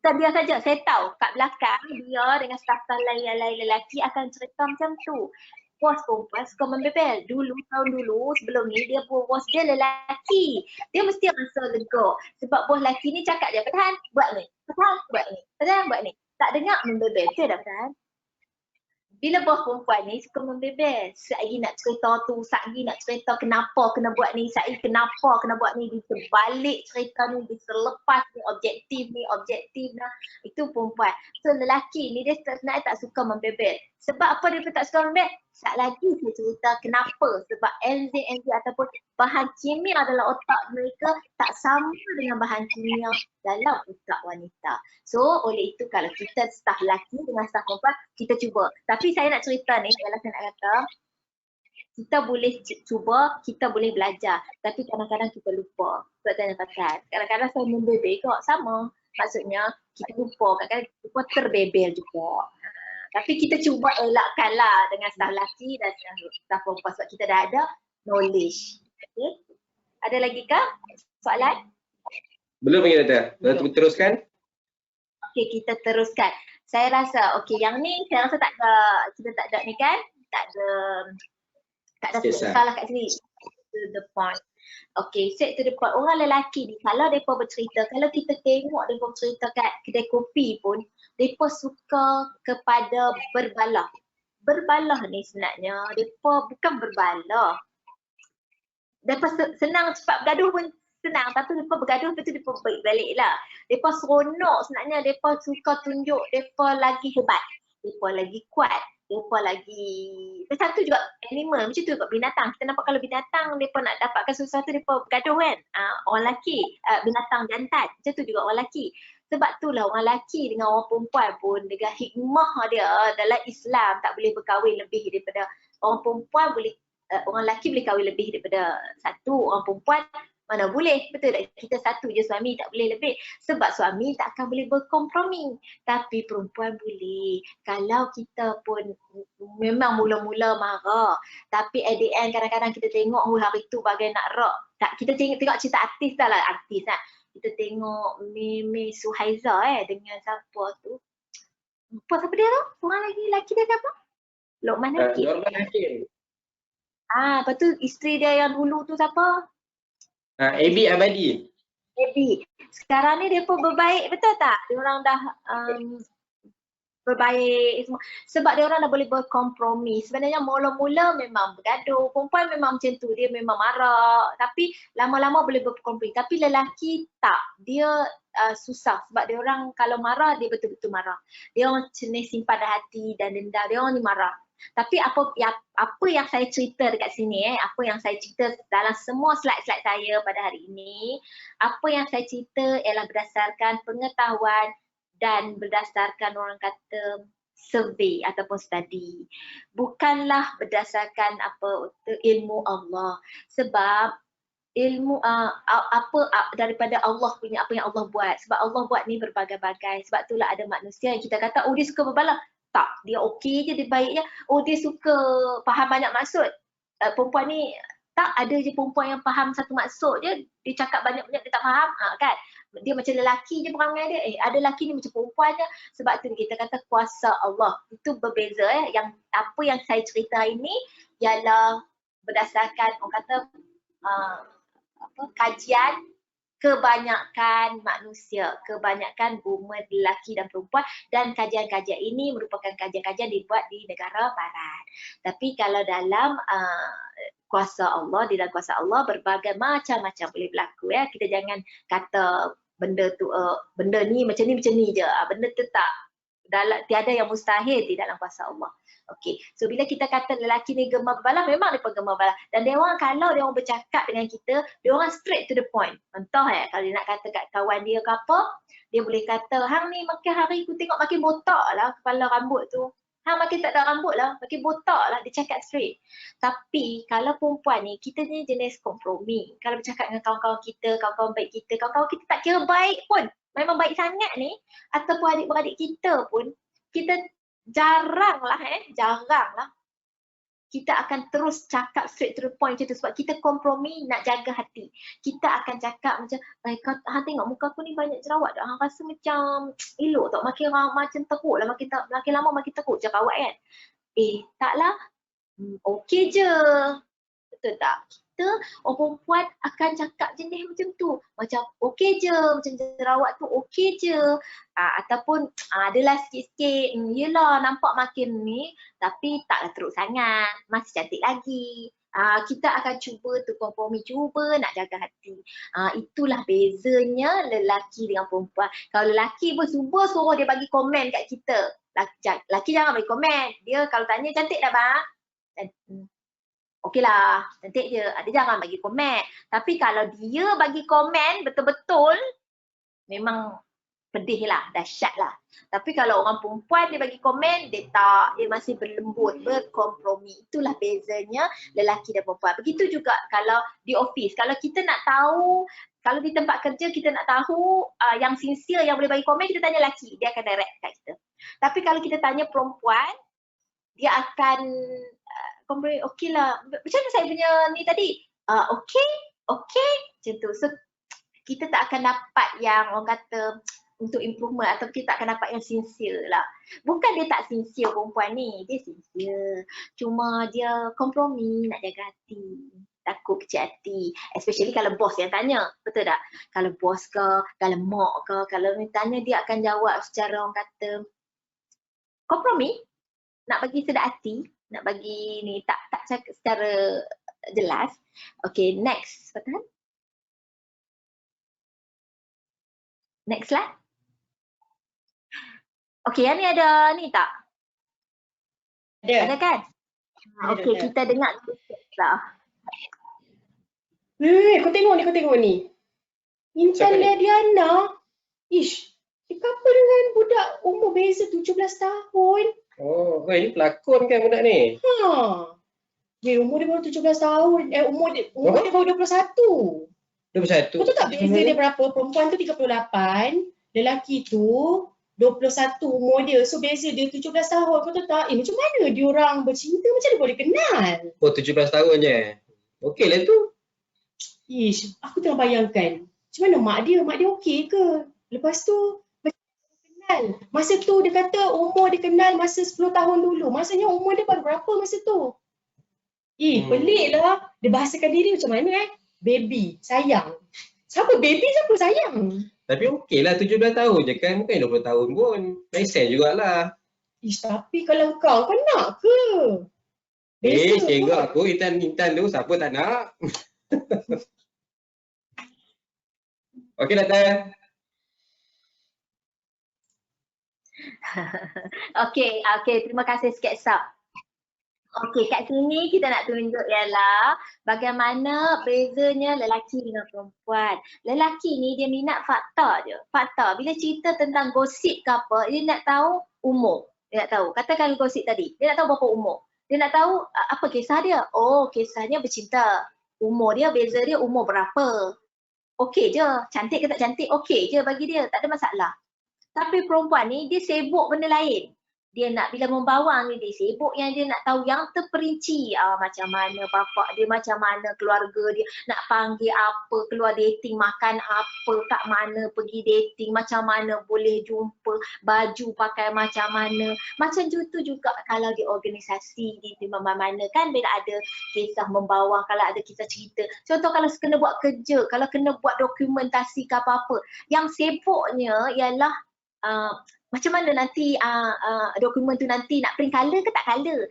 Bukan dia saja, saya tahu kat belakang dia dengan staf-staf lain lelaki akan cerita macam tu. Bos perempuan suka membebel. Tahun dulu sebelum ni dia bos dia lelaki. Dia mesti rasa lega. Sebab bos lelaki ni cakap je, Fatahan buat ni, Fatahan buat ni, Fatahan buat ni. Tak dengar membebel. Betul tak Fatahan? Bila bos perempuan ni suka membebel, saya nak cerita tu, saya nak cerita kenapa kena buat ni, saya kenapa kena buat ni, dia terbalik cerita ni, dia selepas ni, objektif ni, itu perempuan. So lelaki ni dia sebenarnya tak suka membebel. Sebab apa dia tak suka membebel? Sekejap lagi saya cerita kenapa. Sebab enzim ataupun bahan kimia dalam otak mereka tak sama dengan bahan kimia dalam otak wanita. So oleh itu kalau kita staf lelaki dengan staf perempuan, kita cuba. Tapi saya nak cerita ni, ialah saya nak kata, kita boleh cuba, kita boleh belajar. Tapi kadang-kadang kita lupa. Sebab tanya Fatahan, kadang-kadang saya membebel kok, sama. Maksudnya kita lupa, kadang-kadang kita terbebel juga. Tapi kita cuba elakkanlah dengan staf lelaki dan staf perempuan sebab kita dah ada knowledge. Okay. Ada lagi kah soalan? Belum lagi Data. Teruskan. Okey, kita teruskan. Saya rasa yang ni saya rasa kita tak ada ni kan? Tak ada salah kat sini. To the point. Okey, straight to the point. Orang lelaki ni kalau mereka bercerita, kalau kita tengok mereka bercerita kat kedai kopi pun, mereka suka kepada berbalah. berbalah ni sebenarnya. Mereka bukan berbalah. Mereka senang cepat bergaduh pun senang. Tapi mereka bergaduh lepas tu mereka balik lah. Mereka seronok sebenarnya. Mereka suka tunjuk mereka lagi hebat. Mereka lagi kuat. Mereka lagi... Satu juga animal. Macam tu juga binatang. Kita nampak kalau binatang mereka nak dapatkan sesuatu mereka bergaduh kan. Orang lelaki. Binatang jantan. Macam tu juga orang lelaki. Sebab itulah orang lelaki dengan orang perempuan pun dengan hikmah dia dalam Islam tak boleh berkahwin lebih daripada orang perempuan boleh orang lelaki boleh kahwin lebih daripada satu, orang perempuan mana boleh, betul tak? Kita satu je suami tak boleh lebih sebab suami tak akan boleh berkompromi. Tapi perempuan boleh. Kalau kita pun memang mula-mula marah tapi at the end kadang-kadang kita tengok hari tu bagai nak rak. Tak, kita tengok cerita artis dah lah, artis lah. Kita tengok Mimi Suhaiza dengan siapa tu? Siapa dia tu? Orang lelaki dia siapa? Lokman Hakim. Norman Hakim. Lepas tu isteri dia yang dulu tu siapa? Abi Abadi. Abi. Sekarang ni dia pun berbaik, betul tak? Dia orang dah berbaik semua. Sebab dia orang dah boleh berkompromi. Sebenarnya mula-mula memang bergaduh. Perempuan memang macam tu, dia memang marah. Tapi lama-lama boleh berkompromi. Tapi lelaki tak. Dia susah sebab dia orang kalau marah dia betul-betul marah. Dia orang jenis simpan dalam hati dan dendam. Dia orang ni marah. Tapi apa yang saya cerita dekat sini apa yang saya cerita dalam semua slide-slide saya pada hari ini, apa yang saya cerita ialah berdasarkan pengetahuan dan berdasarkan orang kata survey ataupun study. Bukanlah berdasarkan ilmu Allah. Sebab ilmu daripada Allah punya apa yang Allah buat. Sebab Allah buat ni berbagai-bagai. Sebab itulah ada manusia yang kita kata dia suka berbalah. Tak, dia okey je, dia baik je. Dia suka faham banyak maksud. Perempuan ni tak ada je perempuan yang faham satu maksud je. Dia cakap banyak-banyak dia tak faham. Kan? Dia macam lelaki je perangai dia. Ada lelaki ni macam perempuan je. Sebab tu kita kata kuasa Allah. Itu berbeza. Yang apa yang saya cerita ini ialah berdasarkan orang kata kajian kebanyakan manusia, kebanyakan women, lelaki dan perempuan, dan kajian-kajian ini merupakan kajian-kajian dibuat di negara barat. Tapi kalau dalam kuasa Allah, di dalam kuasa Allah berbagai macam-macam boleh berlaku ya. Kita jangan kata benda tu benda ni macam ni je. Benda tu tak, tiada yang mustahil di dalam kuasa Allah. Okey, so bila kita kata lelaki ni gemar berbalah, memang dia gemar berbalah. Dan dia orang kalau dia orang bercakap dengan kita, dia orang straight to the point. Contoh kalau dia nak kata kat kawan dia ke apa, dia boleh kata, hang ni makin hari aku tengok makin botak lah kepala rambut tu. Hang makin tak ada rambut lah, makin botak lah. Dia cakap straight. Tapi kalau perempuan ni, kita ni jenis kompromi. Kalau bercakap dengan kawan-kawan kita, kawan-kawan baik kita, kawan-kawan kita tak kira baik pun, memang baik sangat ni, ataupun adik-beradik kita pun, kita jarang lah kita akan terus cakap straight to the point macam tu sebab kita kompromi nak jaga hati. Kita akan cakap macam hang tengok muka aku ni banyak jerawat dah, hang rasa macam elok tak, macam teruk lah, makin lama makin teruk je rawat kan. Taklah, okey je, betul tak? Kita orang perempuan akan cakap jenis macam tu, macam okey je, macam jerawat tu okey je, ataupun adalah sikit-sikit, yelah nampak makin ni tapi taklah teruk sangat, masih cantik lagi. Kita akan cuba tu kompromi, cuba nak jaga hati. Itulah bezanya lelaki dengan perempuan. Kalau lelaki pun suruh dia bagi komen kat kita, lelaki jangan bagi komen. Dia kalau tanya cantik tak bang? Okey lah, cantik je. Dia jangan bagi komen. Tapi kalau dia bagi komen betul-betul, memang pedih lah, dahsyat lah. Tapi kalau orang perempuan dia bagi komen, dia tak, dia masih berlembut, berkompromi. Itulah bezanya lelaki dan perempuan. Begitu juga kalau di office. Kalau kita nak tahu, kalau di tempat kerja kita nak tahu yang sincere yang boleh bagi komen, kita tanya lelaki. Dia akan direct kat kita. Tapi kalau kita tanya perempuan, dia akan kompromi, okey lah. Macam mana saya punya ni tadi? Okey, macam tu. So, kita tak akan dapat yang orang kata untuk improvement atau kita tak akan dapat yang sincere lah. Bukan dia tak sincere perempuan ni, dia sincere. Cuma dia kompromi nak jaga hati. Takut kecil hati. Especially kalau bos yang tanya, betul tak? Kalau bos ke, kalau mak ke, kalau tanya dia akan jawab secara orang kata kompromi. nak bagi sedap hati, nak bagi ni tak cakap secara jelas. Okay, next. Betul? Next slide. Okay, yang ni ada ni tak? Ada kan? Okay, ada. kita dengar lah. Kau tengok ni. Intan Siapa ni? Diana. Ish, dia couple dengan budak umur beza 17 tahun. Oh, ini pelakon kan budak ni? Umur dia baru 17 tahun. Umur dia baru 21. 21. Kau tahu tak beza dia berapa? Perempuan tu 38, lelaki tu 21 umur dia. So beza dia 17 tahun. Kau tahu tak? Macam mana dia orang bercinta? Macam mana boleh kenal? Oh, 17 tahun je. Okey lah tu. Ish, aku tengah bayangkan. Macam mana mak dia okey ke? Lepas tu kenal. Masa tu dia kata umur dia kenal masa 10 tahun dulu. Maksudnya umur dia baru berapa masa tu? Pelik lah. Dia bahasakan diri macam mana Baby, sayang. Siapa baby, siapa sayang? Tapi okey lah 17 tahun je kan. Bukan 20 tahun pun. Make sense jugalah. Ish, tapi kalau kau nak ke? Cikgu aku Intan tu siapa tak nak? Okey Data. Okay, terima kasih sikit Sab. Okey, kat sini kita nak tunjuk ialah bagaimana bezanya lelaki dengan perempuan. Lelaki ni dia minat fakta je. Fakta. Bila cerita tentang gosip ke apa, dia nak tahu umur. Dia nak tahu. Katakan gosip tadi. Dia nak tahu berapa umur. Dia nak tahu apa kisah dia. Oh, kisahnya bercinta. Umur dia, beza dia umur berapa. Okey je. Cantik ke tak cantik, okey je bagi dia. Tak ada masalah. Tapi perempuan ni dia sibuk benda lain. Dia nak bila membawang ni dia sibuk yang dia nak tahu yang terperinci. Macam mana bapak dia, macam mana keluarga dia, nak panggil apa, keluar dating, makan apa, kat mana pergi dating, macam mana boleh jumpa, baju pakai macam mana. Macam tu juga kalau di organisasi, di mana kan bila ada kisah membawang, kalau ada kisah cerita. Contoh kalau kena buat kerja, kalau kena buat dokumentasi ke apa-apa. Yang sibuknya ialah macam mana nanti dokumen tu nanti nak print colour ke tak colour,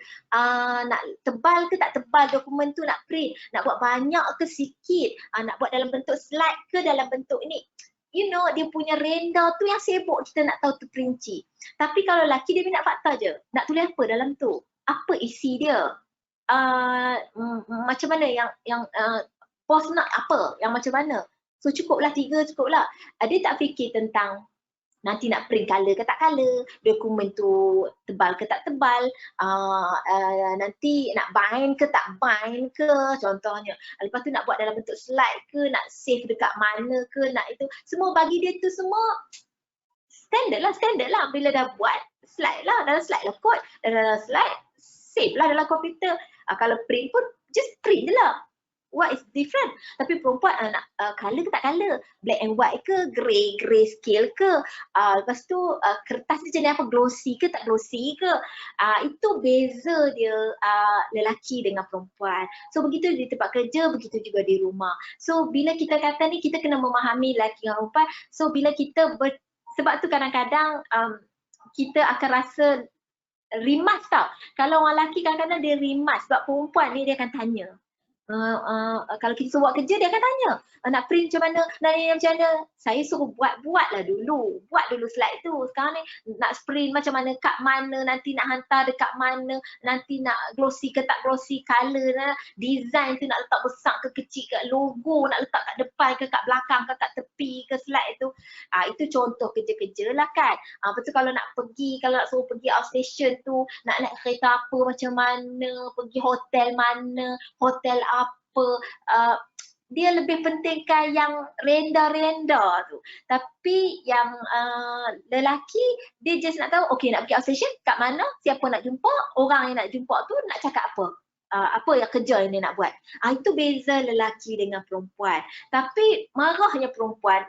nak tebal ke tak tebal dokumen tu nak print, nak buat banyak ke sikit, nak buat dalam bentuk slide ke dalam bentuk ni. You know, dia punya renda tu yang sibuk kita nak tahu terperinci. Tapi kalau lelaki dia minat fakta je, nak tulis apa dalam tu, apa isi dia, macam mana yang post nak apa, yang macam mana. So cukuplah 3 cukuplah. Dia tak fikir tentang nanti nak print colour ke tak colour, dokumen tu tebal ke tak tebal, nanti nak bind ke tak bind ke contohnya. Lepas tu nak buat dalam bentuk slide ke, nak save dekat mana ke, nak itu. Semua bagi dia tu semua standard lah. Bila dah buat slide lah, dalam slide lah kod, dalam slide save lah dalam komputer. Kalau print pun just print je lah. What is different? Tapi perempuan nak colour ke tak colour, black and white ke, grey scale ke, lepas tu kertas dia jenis apa, glossy ke tak glossy ke, itu beza dia lelaki dengan perempuan. So begitu di tempat kerja, begitu juga di rumah. So bila kita kata ni, kita kena memahami lelaki dengan perempuan. So bila kita sebab tu kadang-kadang kita akan rasa rimas tau. Kalau orang lelaki kadang-kadang dia rimas, sebab perempuan ni dia akan tanya. Kalau kita suruh buat kerja, dia akan tanya nak print macam mana, nak ni macam mana. Saya suruh buat lah dulu. Buat dulu slide tu. Sekarang ni nak print macam mana, kat mana, nanti nak hantar dekat mana, nanti nak glossy ke tak glossy, colour, design tu nak letak besar ke kecil, kat logo nak letak kat depan ke kat belakang ke kat tepi ke slide tu. Itu contoh kerja-kerja lah kan. Lepas tu kalau nak pergi, kalau nak suruh pergi outstation tu, nak naik kereta apa macam mana, pergi hotel mana, hotel apa, dia lebih pentingkan yang renda-renda tu. Tapi yang lelaki, dia just nak tahu, okey nak pergi outstation, kat mana, siapa nak jumpa, orang yang nak jumpa tu nak cakap apa. Apa yang kerja yang dia nak buat. Itu beza lelaki dengan perempuan. Tapi marahnya perempuan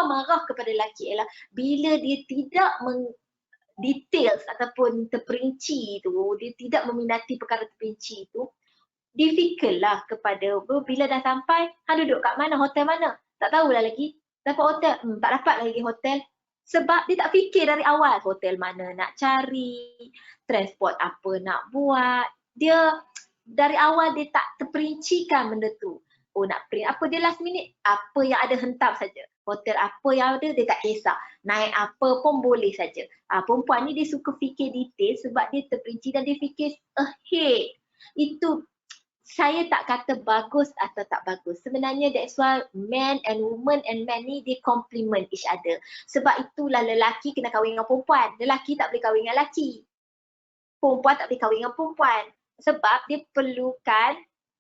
marah kepada lelaki ialah bila dia tidak details ataupun terperinci tu, dia tidak meminati perkara terperinci tu, difficult lah kepada bila dah sampai, duduk kat mana, hotel mana, tak tahulah lagi. Dapat hotel, tak dapat lagi hotel. Sebab dia tak fikir dari awal hotel mana nak cari, transport apa nak buat. Dia dari awal dia tak terperincikan benda tu. Oh nak print apa, dia last minute apa yang ada hentam saja. Hotel apa yang ada dia tak kisah. Naik apa pun boleh saja. Perempuan ni dia suka fikir detail sebab dia terperinci dan dia fikir ahead. Itu saya tak kata bagus atau tak bagus. Sebenarnya that's why men and women and men ni they complement each other. Sebab itulah lelaki kena kahwin dengan perempuan. Lelaki tak boleh kahwin dengan lelaki. Perempuan tak boleh kahwin dengan perempuan. Sebab dia perlukan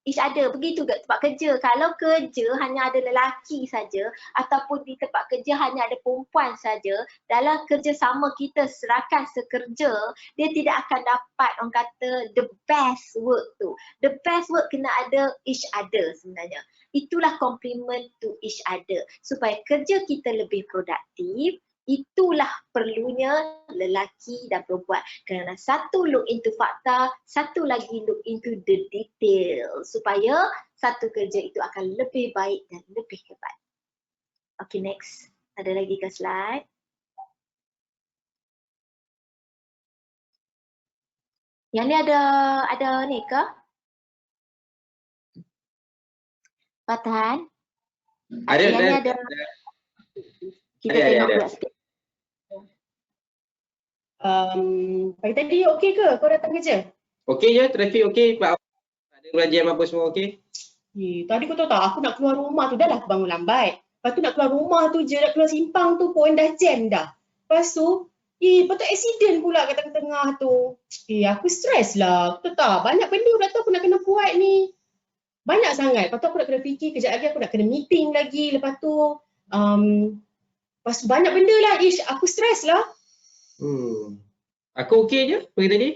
each other. Begitu ke tempat kerja. Kalau kerja hanya ada lelaki saja ataupun di tempat kerja hanya ada perempuan saja, dalam kerjasama kita serahkan sekerja, dia tidak akan dapat orang kata the best work tu. The best work kena ada each other sebenarnya. Itulah complement to each other. Supaya kerja kita lebih produktif, itulah perlunya lelaki dan perempuan. Kerana satu look into fakta, satu lagi look into the detail. Supaya satu kerja itu akan lebih baik dan lebih hebat. Okay, next. Ada lagi ke slide? Yang ni ada ni ke? Fatahan? Ada, Yang ni ada. Kita tengok pula sikit. Pagi tadi okey ke kau datang kerja? Okey je, trafik okey. Tak ada belajar apa semua okey. Tadi kau tahu tak, aku nak keluar rumah tu dah lah aku bangun lambat. Lepas tu nak keluar rumah tu je, nak keluar simpang tu pun dah jam dah. Lepas tu, lepas tu accident pula kat tengah-tengah tu. Aku stres lah. Kau tahu tak, banyak benda pula tu aku nak kena buat ni. Banyak sangat. Lepas tu aku nak kena fikir, kejap lagi aku nak kena meeting lagi. Lepas tu, banyak benda lah. Aku stres lah. Aku okey je pagi tadi.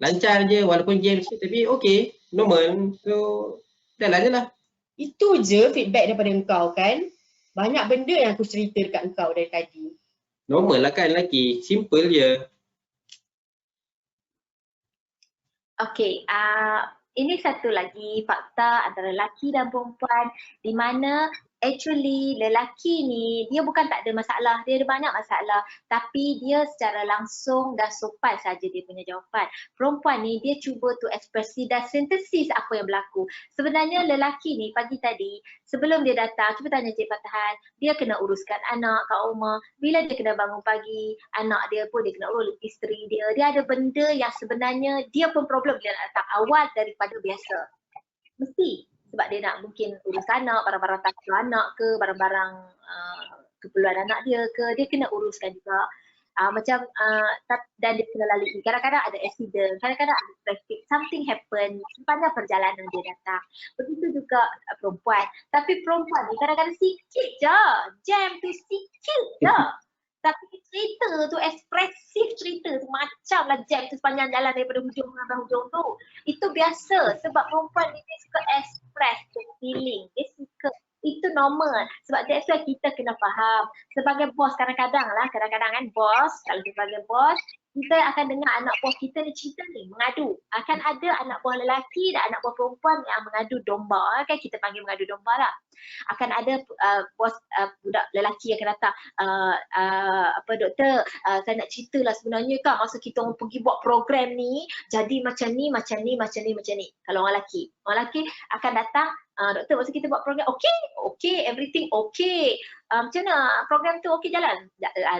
Lancar je walaupun jam sikit tapi okey, normal. So jalan je lah. Itu je feedback daripada engkau kan. Banyak benda yang aku cerita dekat engkau dari tadi. Normal lah kan lelaki, simple je. Okay, ini satu lagi fakta antara lelaki dan perempuan di mana actually lelaki ni dia bukan tak ada masalah, dia ada banyak masalah tapi dia secara langsung dan sopan saja dia punya jawapan. Perempuan ni dia cuba tu ekspresi dan sintesis apa yang berlaku. Sebenarnya lelaki ni pagi tadi sebelum dia datang, cuba tanya Cik Fatahan, dia kena uruskan anak kat rumah. Bila dia kena bangun pagi, anak dia pun dia kena urus isteri dia. Dia ada benda yang sebenarnya dia pun problem dia nak datang awal daripada biasa. Mesti. Sebab dia nak mungkin urus anak, barang-barang takleh anak ke, barang-barang keperluan anak dia ke, dia kena uruskan juga. Dan dia kena lalui. Kadang-kadang ada accident, kadang-kadang ada traffic, something happen, sepanjang perjalanan dia datang. Begitu juga perempuan. Tapi perempuan ni kadang-kadang sikit je, jam tu sikit je. Tapi cerita tu, ekspresif cerita tu macamlah jam tu sepanjang jalan daripada hujung sampai hujung tu. Itu biasa sebab perempuan ni dia suka express the feeling. Dia suka, itu normal. Sebab that's why kita kena faham. Sebagai bos kadang-kadang kan bos, kalau sebagai bos, kita akan dengar anak buah kita ni cerita ni, mengadu. Akan ada anak buah lelaki dan anak buah perempuan yang mengadu domba. Kan kita panggil mengadu domba lah. Akan ada bos budak lelaki yang akan datang, doktor, saya nak cerita lah sebenarnya kan masa kita orang pergi buat program ni, jadi macam ni. Kalau orang lelaki akan datang, doktor masa kita buat program, okey, everything okey. Macam mana program tu okey jalan?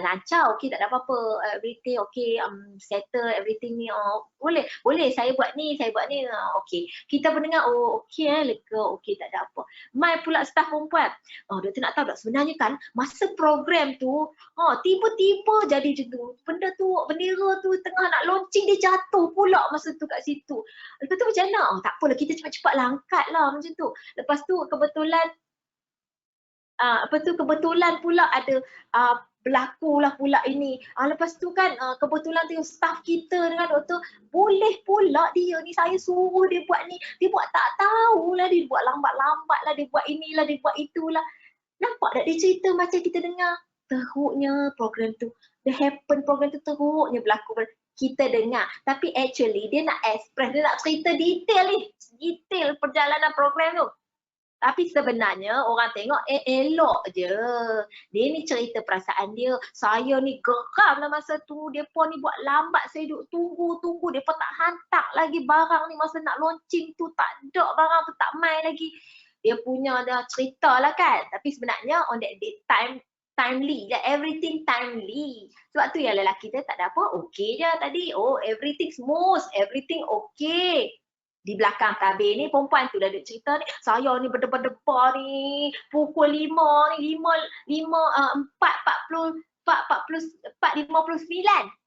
Lancar, okey, tak ada apa-apa, everything okey, settle everything ni, boleh saya buat ni, okey. Kita pendengar, okey lega, okey tak ada apa. Mai pula staf perempuan, doktor nak tahu tak sebenarnya kan masa program tu, tiba-tiba jadi macam tu, bendera tu tengah nak launching dia jatuh pula masa tu kat situ. Lepas tu macam mana? Tak apalah, kita cepat-cepat lah angkat lah macam tu. Lepas tu kebetulan pula ada berlakulah pula ini. Lepas tu kan kebetulan tu staff kita dengan doktor, boleh pula dia ni saya suruh dia buat ni, dia buat tak tahulah, dia buat lambat-lambat lah, dia buat inilah, dia buat itulah. Nampak tak dia cerita macam kita dengar? Teruknya program tu, program tu teruknya berlaku. Kita dengar, tapi actually dia nak express, dia nak cerita detail perjalanan program tu. Tapi sebenarnya orang tengok elok je. Dia ni cerita perasaan dia. Saya ni geram lah masa tu. Depa ni buat lambat, saya duduk tunggu. Depa tak hantar lagi barang ni masa nak launching tu. Tak ada barang tu, tak main lagi. Dia punya dah cerita lah kan. Tapi sebenarnya on that day timely. Everything timely. Sebab tu yang lelaki dia tak ada apa. Okay je tadi. Oh everything smooth. Everything okay. Di belakang tabir ni perempuan tu dah ada cerita ni, saya ni berdebar-debar ni pukul 5 ni 4:59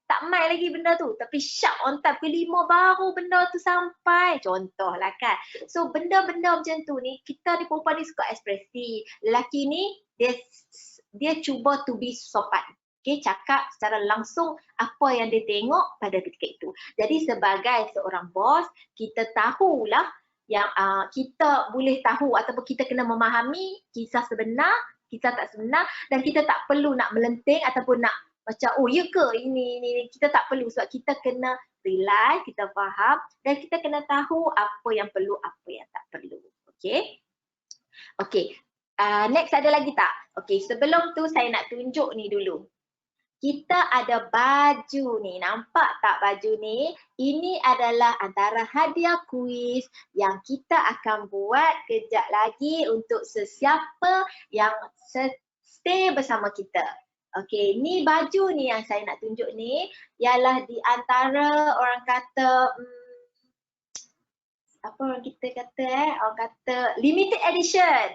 tak main lagi benda tu, tapi sharp on time ke 5 baru benda tu sampai, contoh lah kan. So benda-benda macam tu ni, kita ni perempuan ni suka ekspresi, lelaki ni dia cuba to be sopan. Okay, cakap secara langsung apa yang dia tengok pada ketika itu. Jadi sebagai seorang bos, kita tahulah yang kita boleh tahu ataupun kita kena memahami kisah sebenar, kisah tak sebenar, dan kita tak perlu nak melenting ataupun nak macam oh ya ke ini, kita tak perlu sebab kita kena rely, kita faham dan kita kena tahu apa yang perlu, apa yang tak perlu. Okay. Okay. Next ada lagi tak? Okay, sebelum tu saya nak tunjuk ni dulu. Kita ada baju ni, nampak tak baju ni? Ini adalah antara hadiah kuis yang kita akan buat kejap lagi untuk sesiapa yang stay bersama kita. Okey, ni baju ni yang saya nak tunjuk ni ialah di antara orang kata apa orang kita kata orang kata limited edition.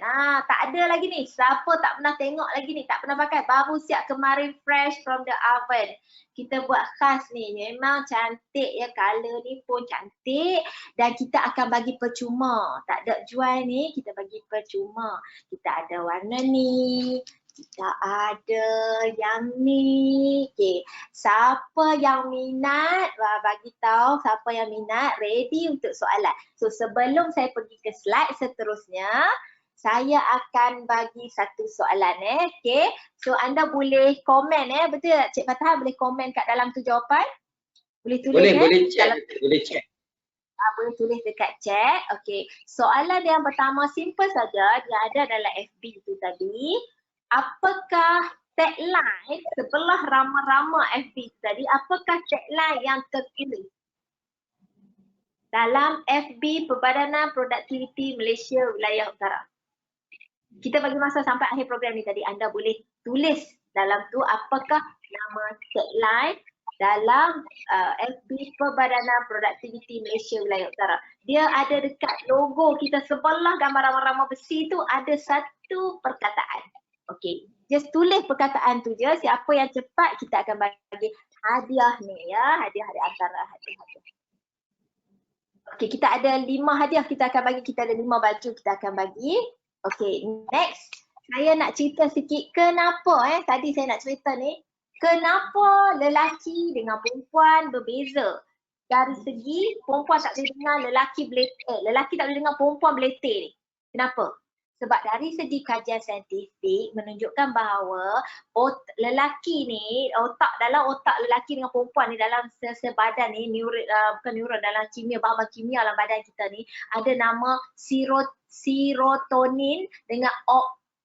Tak ada lagi ni. Siapa tak pernah tengok lagi ni, tak pernah pakai, baru siap kemarin fresh from the oven. Kita buat khas ni. Memang cantik ya, color ni pun cantik dan kita akan bagi percuma. Tak ada jual ni, kita bagi percuma. Kita ada warna ni. Kita ada yang ni. Okay. Siapa yang minat, bagi tahu siapa yang minat, ready untuk soalan. So sebelum saya pergi ke slide seterusnya, saya akan bagi satu soalan okay. So anda boleh komen betul tak Cik Fatah, boleh komen kat dalam tu jawapan? Boleh tulis boleh chat, boleh chat. Boleh tulis dekat chat. Okay. Soalan yang pertama simple saja, dia ada dalam FB tu tadi. Apakah tagline sebelah rama-rama FB tadi, apakah tagline yang terpilih dalam FB Perbadanan Produktiviti Malaysia Wilayah Utara? Kita bagi masa sampai akhir program ni tadi. Anda boleh tulis dalam tu apakah nama tagline dalam FB Perbadanan Produktiviti Malaysia Wilayah Utara. Dia ada dekat logo kita sebelah gambar rama-rama besi tu ada satu perkataan. Okey, just tulis perkataan tu je. Siapa yang cepat kita akan bagi hadiah ni ya, hadiah antara hadiah. Okey, kita ada 5 hadiah kita akan bagi, kita ada 5 baju kita akan bagi. Okey, next saya nak cerita sikit kenapa tadi saya nak cerita ni, kenapa lelaki dengan perempuan berbeza. Dari segi perempuan tak boleh dengar lelaki lelaki tak boleh dengar perempuan beletir ni. Kenapa? Sebab dari segi kajian saintifik menunjukkan bahawa lelaki ni, dalam otak lelaki dengan perempuan ni dalam sel-sel badan ni, bukan neuron, dalam kimia, bahan kimia dalam badan kita ni ada nama serotonin dengan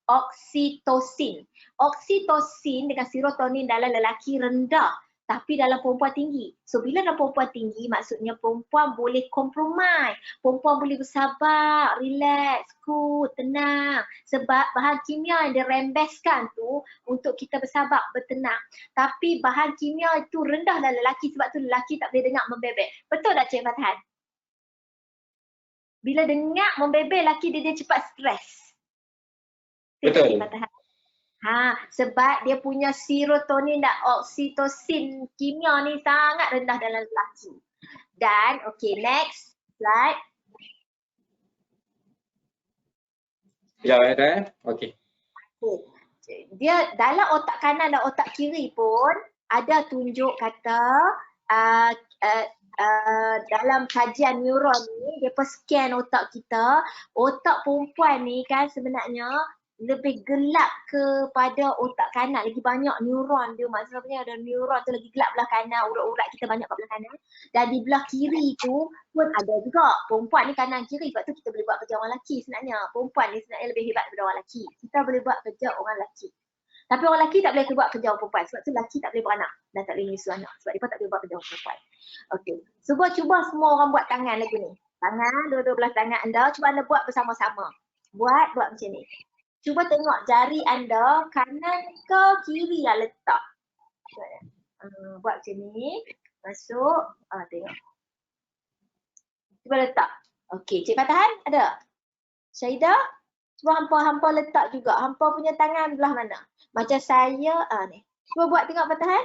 oksitosin. Oksitosin dengan serotonin dalam lelaki rendah tapi dalam perempuan tinggi. So bila dalam perempuan tinggi maksudnya perempuan boleh kompromi, perempuan boleh bersabar, relax, cool, tenang. Sebab bahan kimia yang dirembeskan tu untuk kita bersabar, bertenang. Tapi bahan kimia itu rendah dalam lelaki, sebab tu lelaki tak boleh dengar membebek. Betul tak Cik Fathan? Bila dengar membebek lelaki dia cepat stres. Betul. Cik Fathan. Sebab dia punya serotonin dan oksitosin kimia ni sangat rendah dalam lelaki. Dan okay, next slide. Ya, okey. Dia dalam otak kanan dan otak kiri pun ada tunjuk kata dalam kajian neuron ni, dia scan otak kita, otak perempuan ni kan sebenarnya lebih gelap kepada otak kanan, lagi banyak neuron dia, maksudnya ada neuron tu lagi gelap belah kanan, urat-urat kita banyak kat belah kanan, dan di belah kiri tu pun ada juga. Perempuan ni kanan kiri, sebab tu kita boleh buat kerja orang lelaki sebenarnya. Perempuan ni sebenarnya lebih hebat daripada orang lelaki. Kita boleh buat kerja orang lelaki. Tapi orang lelaki tak boleh buat kerja orang perempuan. Sebab tu lelaki tak boleh beranak dan tak boleh menyusu anak. Sebab dia tak boleh buat kerja orang perempuan. Okey. Cuba semua orang buat tangan lagu ni. Tangan, dua-dua belah tangan anda. Cuba anda buat bersama-sama. Buat macam ni. Cuba tengok jari anda kanan ke kiri lah letak. Buat macam ni. Masuk. Tengok. Cuba letak. Okey, Cik Fatahan ada? Syahidah? Cuba hampa letak juga. Hampa punya tangan belah mana? Macam saya, ni. Cuba buat tengok Fatahan.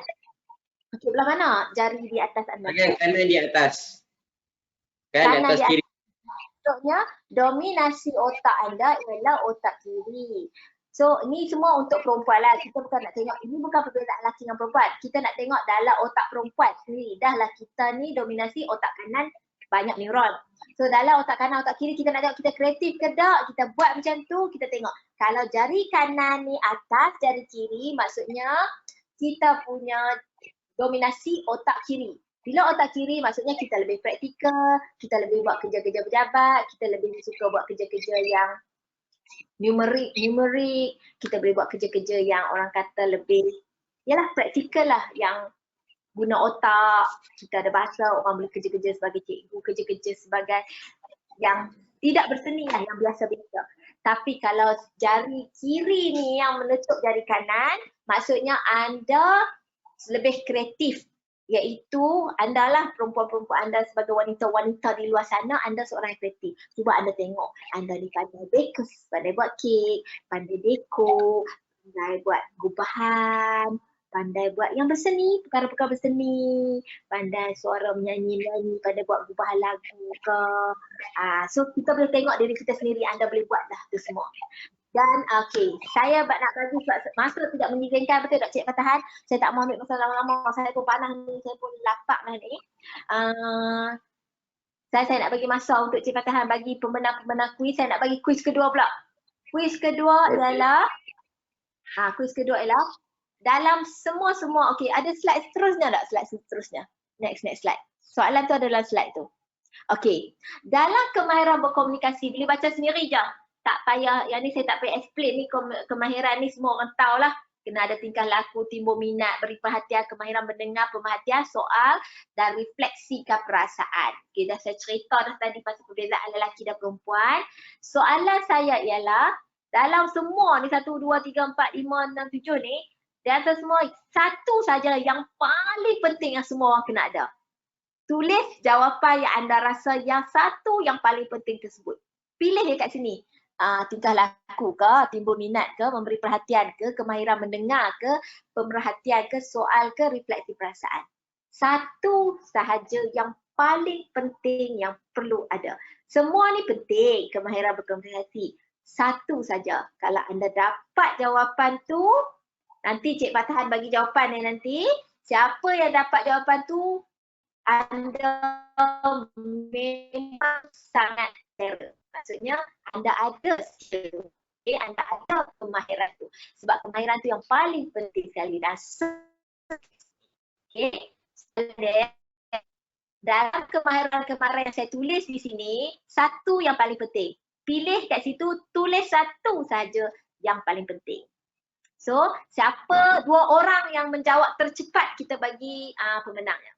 Okey, belah mana jari di atas anda? Bahagian kanan di atas. Kan Kanan atas di kiri. Maksudnya, dominasi otak anda ialah otak kiri. So, ni semua untuk perempuan lah. Kita bukan nak tengok, ini bukan perbezaan lelaki dengan perempuan. Kita nak tengok dalam otak perempuan sendiri. Dah lah kita ni dominasi otak kanan banyak neuron. So, dalam otak kanan, otak kiri kita nak tengok kita kreatif ke tak. Kita buat macam tu, kita tengok. Kalau jari kanan ni atas, jari kiri maksudnya kita punya dominasi otak kiri. Bila otak kiri maksudnya kita lebih praktikal, kita lebih buat kerja-kerja pejabat, kita lebih suka buat kerja-kerja yang numerik, kita boleh buat kerja-kerja yang orang kata lebih, yalah praktikal lah, yang guna otak, kita ada bahasa, orang boleh kerja-kerja sebagai cikgu, kerja-kerja sebagai yang tidak berseni lah, yang biasa-biasa. Tapi kalau jari kiri ni yang menusuk jari kanan, maksudnya anda lebih kreatif. Iaitu anda lah perempuan-perempuan anda sebagai wanita-wanita di luar sana, anda seorang yang kreatif. Cuba anda tengok, anda ni pandai bake, pandai buat kek, pandai dekor, pandai buat gubahan, pandai buat yang berseni, perkara-perkara berseni, pandai suara menyanyi-nyanyi, pandai buat gubahan lagu ke. So kita boleh tengok diri kita sendiri, anda boleh buat dah tu semua. Dan okey, saya nak bagi masa tidak mengizinkan, betul tak Cik Fatahan? Saya tak mahu ambil masa lama-lama, saya pun panas ni, saya pun lapar dah ni. Saya nak bagi masa untuk Cik Fatahan bagi pemenang-pemenang kuis. Saya nak bagi kuis kedua pula. Kuis kedua ialah dalam semua, okey, ada slide seterusnya tak? Slide seterusnya. Next slide. Soalan tu adalah slide tu. Okey, dalam kemahiran berkomunikasi, boleh baca sendiri je. Tak payah, yang ni saya tak payah explain ni, kemahiran ni semua orang tahu lah. Kena ada tingkah laku, timbul minat, beri perhatian, kemahiran mendengar, pemerhatian, soal dan refleksikan perasaan. Okay, dah saya cerita dah tadi pasal perbezaan lelaki dan perempuan. Soalan saya ialah, dalam semua ni 1, 2, 3, 4, 5, 6, 7 ni, di atas semua, satu saja yang paling penting yang semua orang kena ada. Tulis jawapan yang anda rasa yang satu yang paling penting tersebut. Pilih dia kat sini. Tingkah laku ke, timbul minat ke, memberi perhatian ke, kemahiran mendengar ke, pemerhatian ke, soal ke, refleksi perasaan. Satu sahaja yang paling penting yang perlu ada. Semua ni penting, kemahiran berkomunikasi. Satu saja. Kalau anda dapat jawapan tu, nanti Cik Fatahan bagi jawapan nanti. Siapa yang dapat jawapan tu, anda memang sangat terror. Maksudnya anda ada skill, okay? Anda ada kemahiran tu. Sebab kemahiran tu yang paling penting sekali. Dan dalam kemahiran-kemahiran yang saya tulis di sini, satu yang paling penting. Pilih kat situ, tulis satu saja yang paling penting. So, siapa 2 orang yang menjawab tercepat, kita bagi pemenangnya.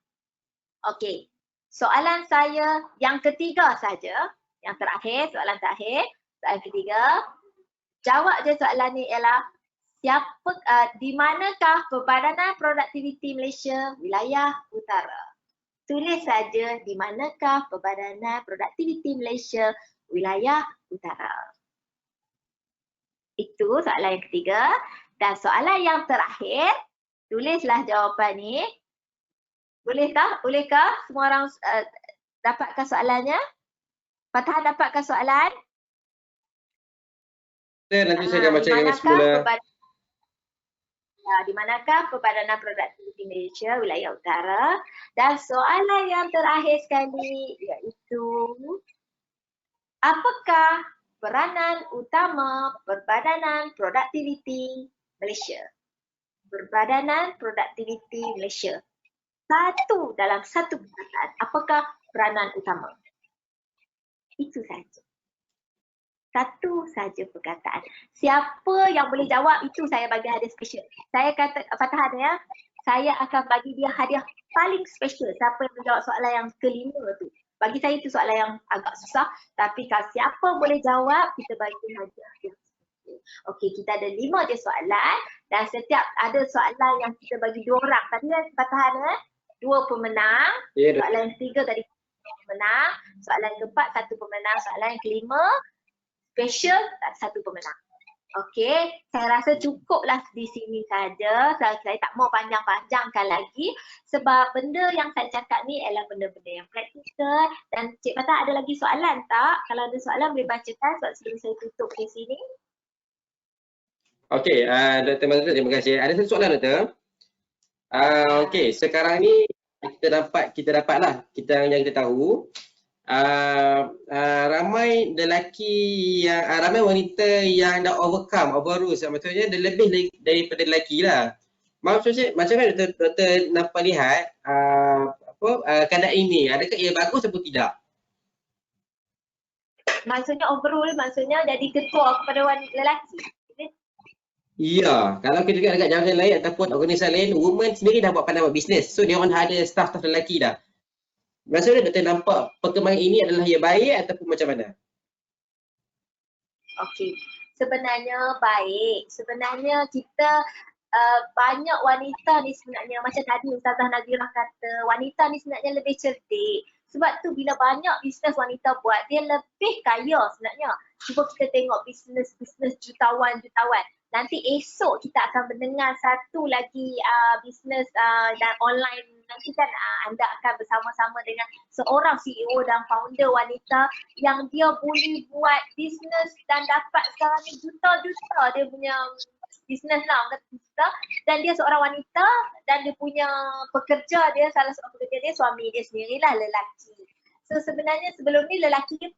Okey, soalan saya yang ketiga saja. Yang terakhir, soalan terakhir, soalan ketiga. Jawab je soalan ni ialah di manakah Perbadanan Produktiviti Malaysia Wilayah Utara? Tulis saja di manakah Perbadanan Produktiviti Malaysia Wilayah Utara. Itu soalan yang ketiga. Dan soalan yang terakhir, tulislah jawapan ni. Bolehkah? Semua orang dapatkan soalannya? Fatahan dapatkan soalan? Nanti saya akan bacakan semula. Di manakah Perbadanan Produktiviti Malaysia Wilayah Utara? Dan soalan yang terakhir sekali iaitu, apakah peranan utama Perbadanan Produktiviti Malaysia? Perbadanan Produktiviti Malaysia. Dalam satu perkataan, apakah peranan utama. Itu saja. Satu saja perkataan. Siapa yang boleh jawab itu saya bagi hadiah special. Saya kata Fatahan ya, saya akan bagi dia hadiah paling special. Siapa yang menjawab soalan yang kelima tu. Bagi saya itu soalan yang agak susah, tapi kalau siapa boleh jawab, kita bagi hadiah. Okey, kita ada 5 je soalan dan setiap ada soalan yang kita bagi 2 orang. Tadi Fatahan 2 pemenang, soalan yang ketiga tadi pemenang, soalan yang keempat 1 pemenang, soalan yang kelima special 1 pemenang. Okey, saya rasa cukuplah di sini saja. Saya tak mau panjang-panjangkan lagi sebab benda yang saya cakap ni adalah benda-benda yang praktikal. Dan Cik Fatah ada lagi soalan tak? Kalau ada soalan boleh bacakan sebelum saya tutup di sini. Okey, Dr. Mazrul, terima kasih. Ada satu soalan, Dr. Okey, sekarang ni kita dapatlah kita yang kita tahu ramai lelaki yang ramai wanita yang dah overrule, maksudnya dia lebih daripada lelaki lah. Maksudnya macam mana doktor nampak lihat keadaan ini, adakah ia bagus atau tidak? Maksudnya overrule maksudnya jadi ketua kepada wanita lelaki. Ya, kalau kita tengok dekat jalan lain ataupun organisasi lain, women sendiri dah buat pandai buat bisnes. So dia orang dah ada staff lelaki dah. Maksudnya doktor nampak perkembangan ini adalah yang baik ataupun macam mana? Okey, sebenarnya baik. Sebenarnya kita banyak wanita ni sebenarnya macam tadi Ustazah Nazirah kata, wanita ni sebenarnya lebih cerdik. Sebab tu bila banyak bisnes wanita buat, dia lebih kaya sebenarnya. Cuba kita tengok bisnes jutawan. Nanti esok kita akan mendengar satu lagi bisnes dan online. Nanti kan anda akan bersama-sama dengan seorang CEO dan founder wanita yang dia boleh buat bisnes dan dapat sekarang ni juta-juta dia punya bisnes lah, dan dia seorang wanita dan dia punya pekerja dia, salah seorang pekerja dia suami dia sendirilah lelaki. So sebenarnya sebelum ni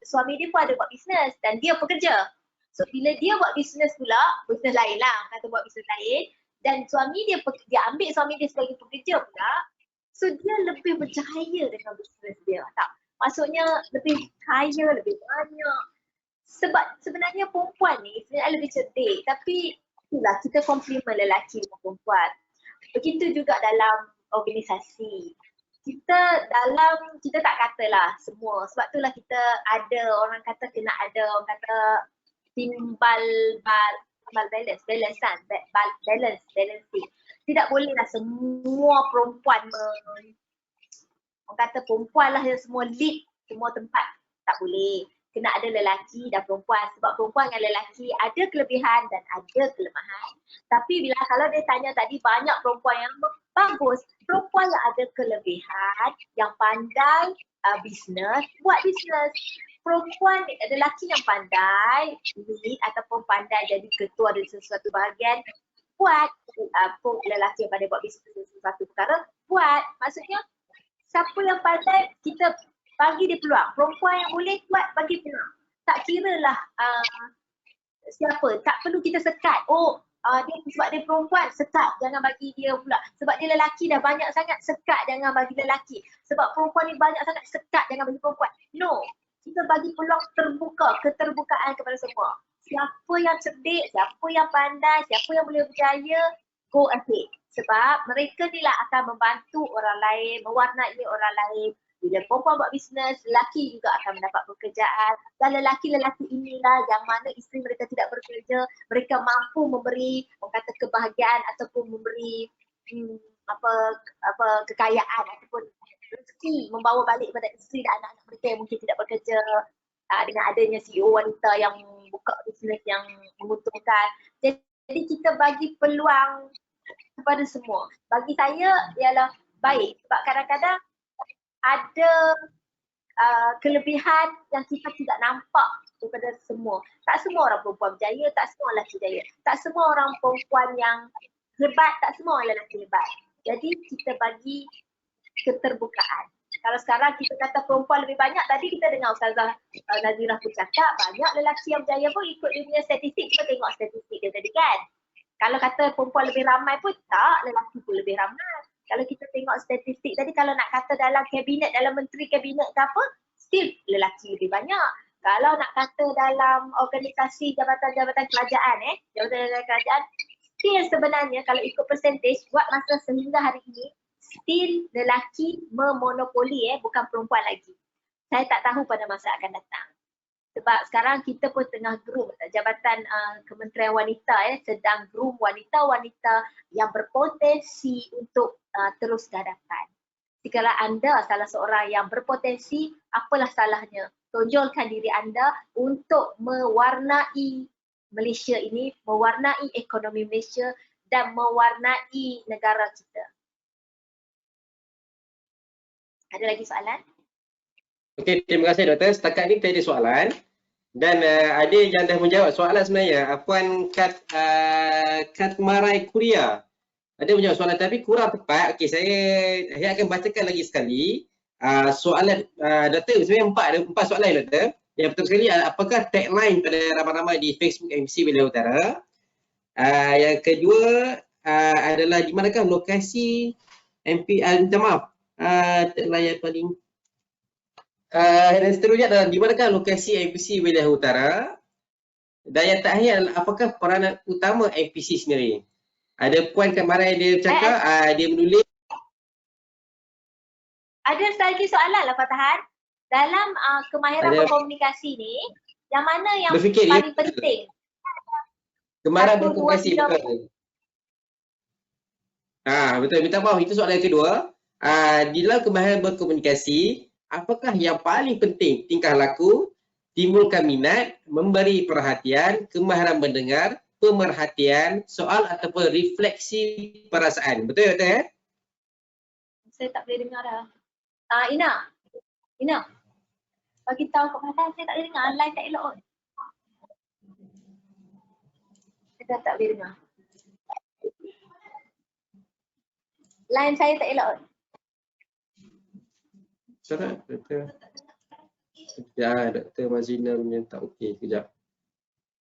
suami dia pun ada buat bisnes dan dia pekerja. So bila dia buat bisnes pula, bisnes lain lah, kata buat bisnes lain, dan suami dia ambil suami dia sebagai pekerja pula, so dia lebih berjaya dengan bisnes dia, tak? Maksudnya lebih kaya, lebih banyak. Sebab sebenarnya perempuan ni sebenarnya lebih cerdik, tapi itulah kita komplimen lelaki dengan perempuan. Begitu juga dalam organisasi. Kita tak katalah semua, sebab itulah kita ada orang kata kena ada orang kata timbal balancing. Tidak bolehlah semua perempuan orang kata perempuan lah yang semua lead semua tempat, tak boleh. Kena ada lelaki dan perempuan, sebab perempuan dan lelaki ada kelebihan dan ada kelemahan. Tapi bila kalau dia tanya tadi banyak perempuan yang bagus, perempuan yang ada kelebihan, yang pandai buat bisnes. Perempuan, lelaki yang pandai lead ataupun pandai jadi ketua dari sesuatu bahagian, buat. Lelaki yang pandai buat bisnes sesuatu perkara, buat. Maksudnya siapa yang pandai kita bagi dia peluang. Perempuan yang boleh buat bagi peluang. Tak kiralah siapa, tak perlu kita sekat. Dia sebab dia perempuan, sekat, jangan bagi dia pula. Sebab dia lelaki dah banyak sangat, sekat, jangan bagi lelaki. Sebab perempuan ni banyak sangat, sekat, jangan bagi perempuan. No, kita bagi peluang terbuka, keterbukaan kepada semua. Siapa yang cerdik, siapa yang pandai, siapa yang boleh berjaya, go ahead. Sebab mereka ni lah akan membantu orang lain, mewarnai orang lain. Bila perempuan buat bisnes, lelaki juga akan mendapat pekerjaan. Dan lelaki-lelaki inilah yang mana isteri mereka tidak bekerja, mereka mampu memberi orang kata kebahagiaan ataupun memberi kekayaan ataupun rezeki membawa balik kepada isteri dan anak-anak mereka yang mungkin tidak bekerja. Dengan adanya CEO wanita yang buka bisnes yang menguntungkan. Jadi kita bagi peluang kepada semua. Bagi saya ialah baik sebab kadang-kadang ada kelebihan yang kita tidak nampak daripada semua. Tak semua orang perempuan berjaya, tak semua lelaki berjaya. Tak semua orang perempuan yang hebat, tak semua orang lelaki hebat. Jadi kita bagi keterbukaan. Kalau sekarang kita kata perempuan lebih banyak, tadi kita dengar Ustazah Nazirah pun cakap banyak lelaki yang berjaya pun ikut dia punya statistik. Kita tengok statistik dia tadi kan. Kalau kata perempuan lebih ramai pun tak, lelaki pun lebih ramai. Kalau kita tengok statistik tadi, kalau nak kata dalam kabinet, dalam menteri kabinet ke apa, still lelaki lebih banyak. Kalau nak kata dalam organisasi jabatan-jabatan kerajaan, jabatan-jabatan kerajaan, still sebenarnya kalau ikut percentage buat masa sehingga hari ini, still lelaki memonopoli, bukan perempuan lagi. Saya tak tahu pada masa akan datang. Sebab sekarang kita pun tengah groom jabatan Kementerian Wanita, sedang groom wanita-wanita yang berpotensi untuk terus ke hadapan. Jikalau anda salah seorang yang berpotensi, apalah salahnya tonjolkan diri anda untuk mewarnai Malaysia ini, mewarnai ekonomi Malaysia dan mewarnai negara kita. Ada lagi soalan? Okey, terima kasih Doktor. Setakat ni kita ada soalan dan ada yang dah menjawab soalan sebenarnya. Puan Katmarai Kuria ada menjawab soalan tapi kurang tepat. Okey, saya akan bacakan lagi sekali. Soalan Doktor sebenarnya empat soalan Doktor. Yang pertama sekali, apakah tagline pada ramai-ramai di Facebook MPC Wilayah Utara? Yang kedua adalah di manakah lokasi minta maaf, tagline yang paling dan seterusnya adalah di manakah lokasi MPC Wilayah Utara? Dan yang terakhir adalah apakah peranan utama MPC sendiri? Ada Puan Katmarai dia cakap, dia menulis. Ada lagi soalan lah Pak Tahan. Dalam kemahiran berkomunikasi ni, yang mana yang paling penting? Kemahiran berkomunikasi, betul. Betul, minta maaf, itu soalan yang kedua. Di dalam kemahiran berkomunikasi, apakah yang paling penting? Tingkah laku, timbulkan minat, memberi perhatian, kemahiran mendengar, pemerhatian, soal ataupun refleksi perasaan. Betul Doktor? Saya tak boleh dengar dah. Ina, bagi tahu kat Tahan, saya tak boleh dengar. Line tak elok. Saya tak boleh dengar. Line saya tak elok. Salah Doktor. Ya, Doktor Mazlina punya tak okey. Kejap.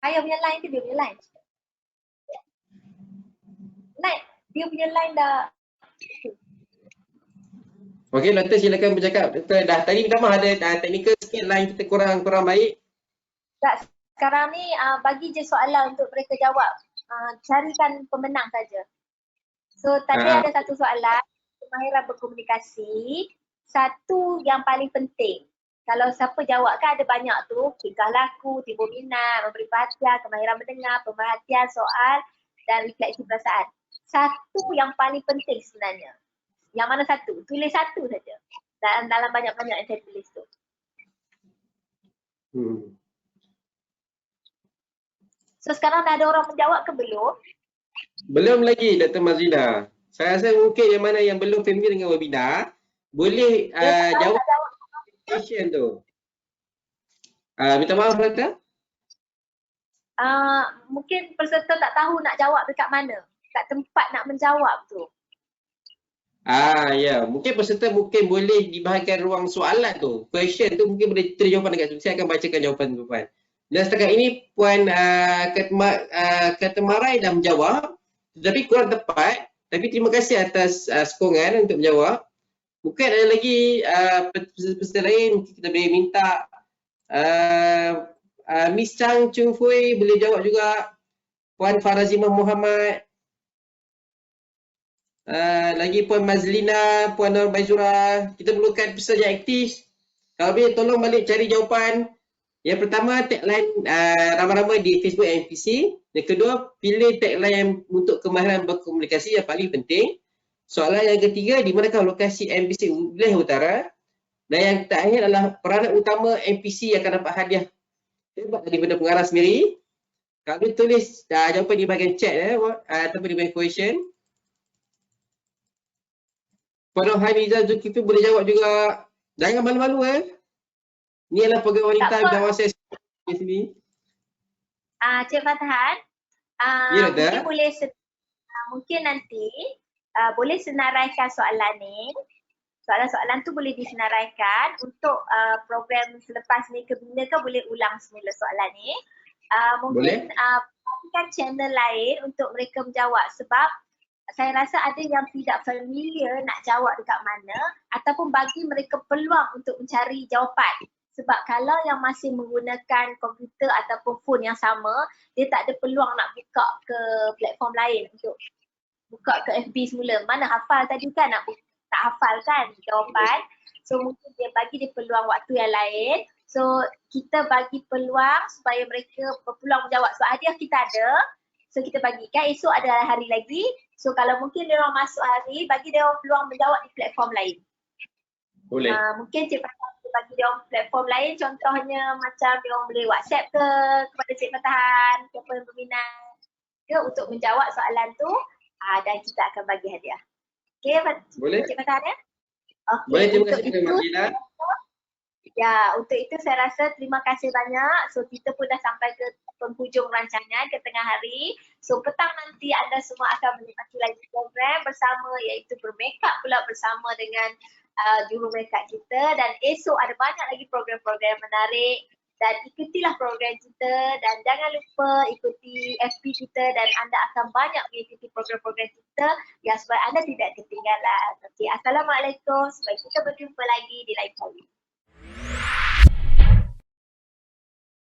Saya punya line tu, dia punya line. Dia punya line dah. Okey, Doktor silakan bercakap. Doktor dah tadi minta maaf ada teknikal sikit line kita kurang baik. Tak, sekarang ni bagi je soalan untuk mereka jawab. Carikan pemenang saja. So tadi ada satu soalan, kemahiran berkomunikasi. Satu yang paling penting. Kalau siapa jawab kan ada banyak tu, tingkah laku, timbul minat, memberi perhatian, kemahiran mendengar, pemerhatian, soal dan refleksi perasaan. Satu yang paling penting sebenarnya. Yang mana satu? Tulis satu saja. Dalam banyak-banyak yang saya tulis tu. So sekarang dah ada orang menjawab ke belum? Belum lagi Dr. Mazlina. Saya rasa mungkin yang mana yang belum familiar dengan webinar, boleh jawab question tu. Minta maaf Doktor. Mungkin peserta tak tahu nak jawab dekat mana. Kat tempat nak menjawab tu. Ya, mungkin peserta boleh di bahagian ruang soalan tu. Question tu mungkin boleh terima jawapan dekat situ. Saya akan bacakan jawapan tu Puan. Dan setakat ini Puan Katmarai dah menjawab, tetapi kurang tepat. Tapi terima kasih atas sokongan untuk menjawab. Mungkin ada lagi peserta lain, mungkin kita boleh minta Miss Chang Chung Fui boleh jawab juga. Puan Farazimah Muhammad. Lagi Puan Mazlina, Puan Nur Baizura. Kita perlukan peserta yang aktif. Kalau boleh tolong balik cari jawapan. Yang pertama tagline ramai-ramai di Facebook MPC. Yang kedua pilih tagline untuk kemahiran berkomunikasi yang paling penting. Soalan yang ketiga, di manakah lokasi MPC Wilayah Utara? Dan yang terakhir adalah peranan utama MPC yang akan dapat hadiah daripada pengarah sendiri. Kalau boleh tulis jawapan di bahagian chat ataupun di bahagian question. Puan Hamizah Zulkifli boleh jawab juga. Jangan malu-malu Ni adalah program wanita dakwah saya di sini. Cik Fatahan, mungkin nanti boleh senaraikan soalan ni. Soalan-soalan tu boleh disenaraikan untuk program selepas ni ke bina ke boleh ulang semula soalan ni. Mungkin kan channel lain untuk mereka menjawab sebab saya rasa ada yang tidak familiar nak jawab dekat mana ataupun bagi mereka peluang untuk mencari jawapan. Sebab kalau yang masih menggunakan komputer ataupun phone yang sama, dia tak ada peluang nak buka ke platform lain untuk buka ke FB semula. Mana hafal tadi kan, tak hafal kan jawapan. So mungkin dia bagi dia peluang waktu yang lain. So kita bagi peluang supaya mereka berpeluang menjawab. So hadiah kita ada. So kita bagikan, esok ada hari lagi. So kalau mungkin dia orang masuk hari, bagi dia orang peluang menjawab di platform lain. Boleh. Mungkin Cik Fatah bagi dia orang platform lain, contohnya macam dia orang boleh WhatsApp ke kepada Cik Fatahan, siapa yang berminat ke untuk menjawab soalan tu, dan kita akan bagi hadiah. Okey, Boleh. Cik Fatahan ya? Okay, Boleh, terima untuk kasih Mak Gina. Ya, untuk itu saya rasa terima kasih banyak. So kita pun dah sampai ke penghujung rancangan ke tengah hari. So petang nanti anda semua akan menikmati lagi program bersama, iaitu bermakeup pula bersama dengan juru makeup kita, dan esok ada banyak lagi program-program menarik, dan ikutilah program kita dan jangan lupa ikuti FB kita dan anda akan banyak mengikuti program-program kita yang supaya anda tidak ketinggalan. Okey, Assalamualaikum, sampai kita berjumpa lagi di lain kali.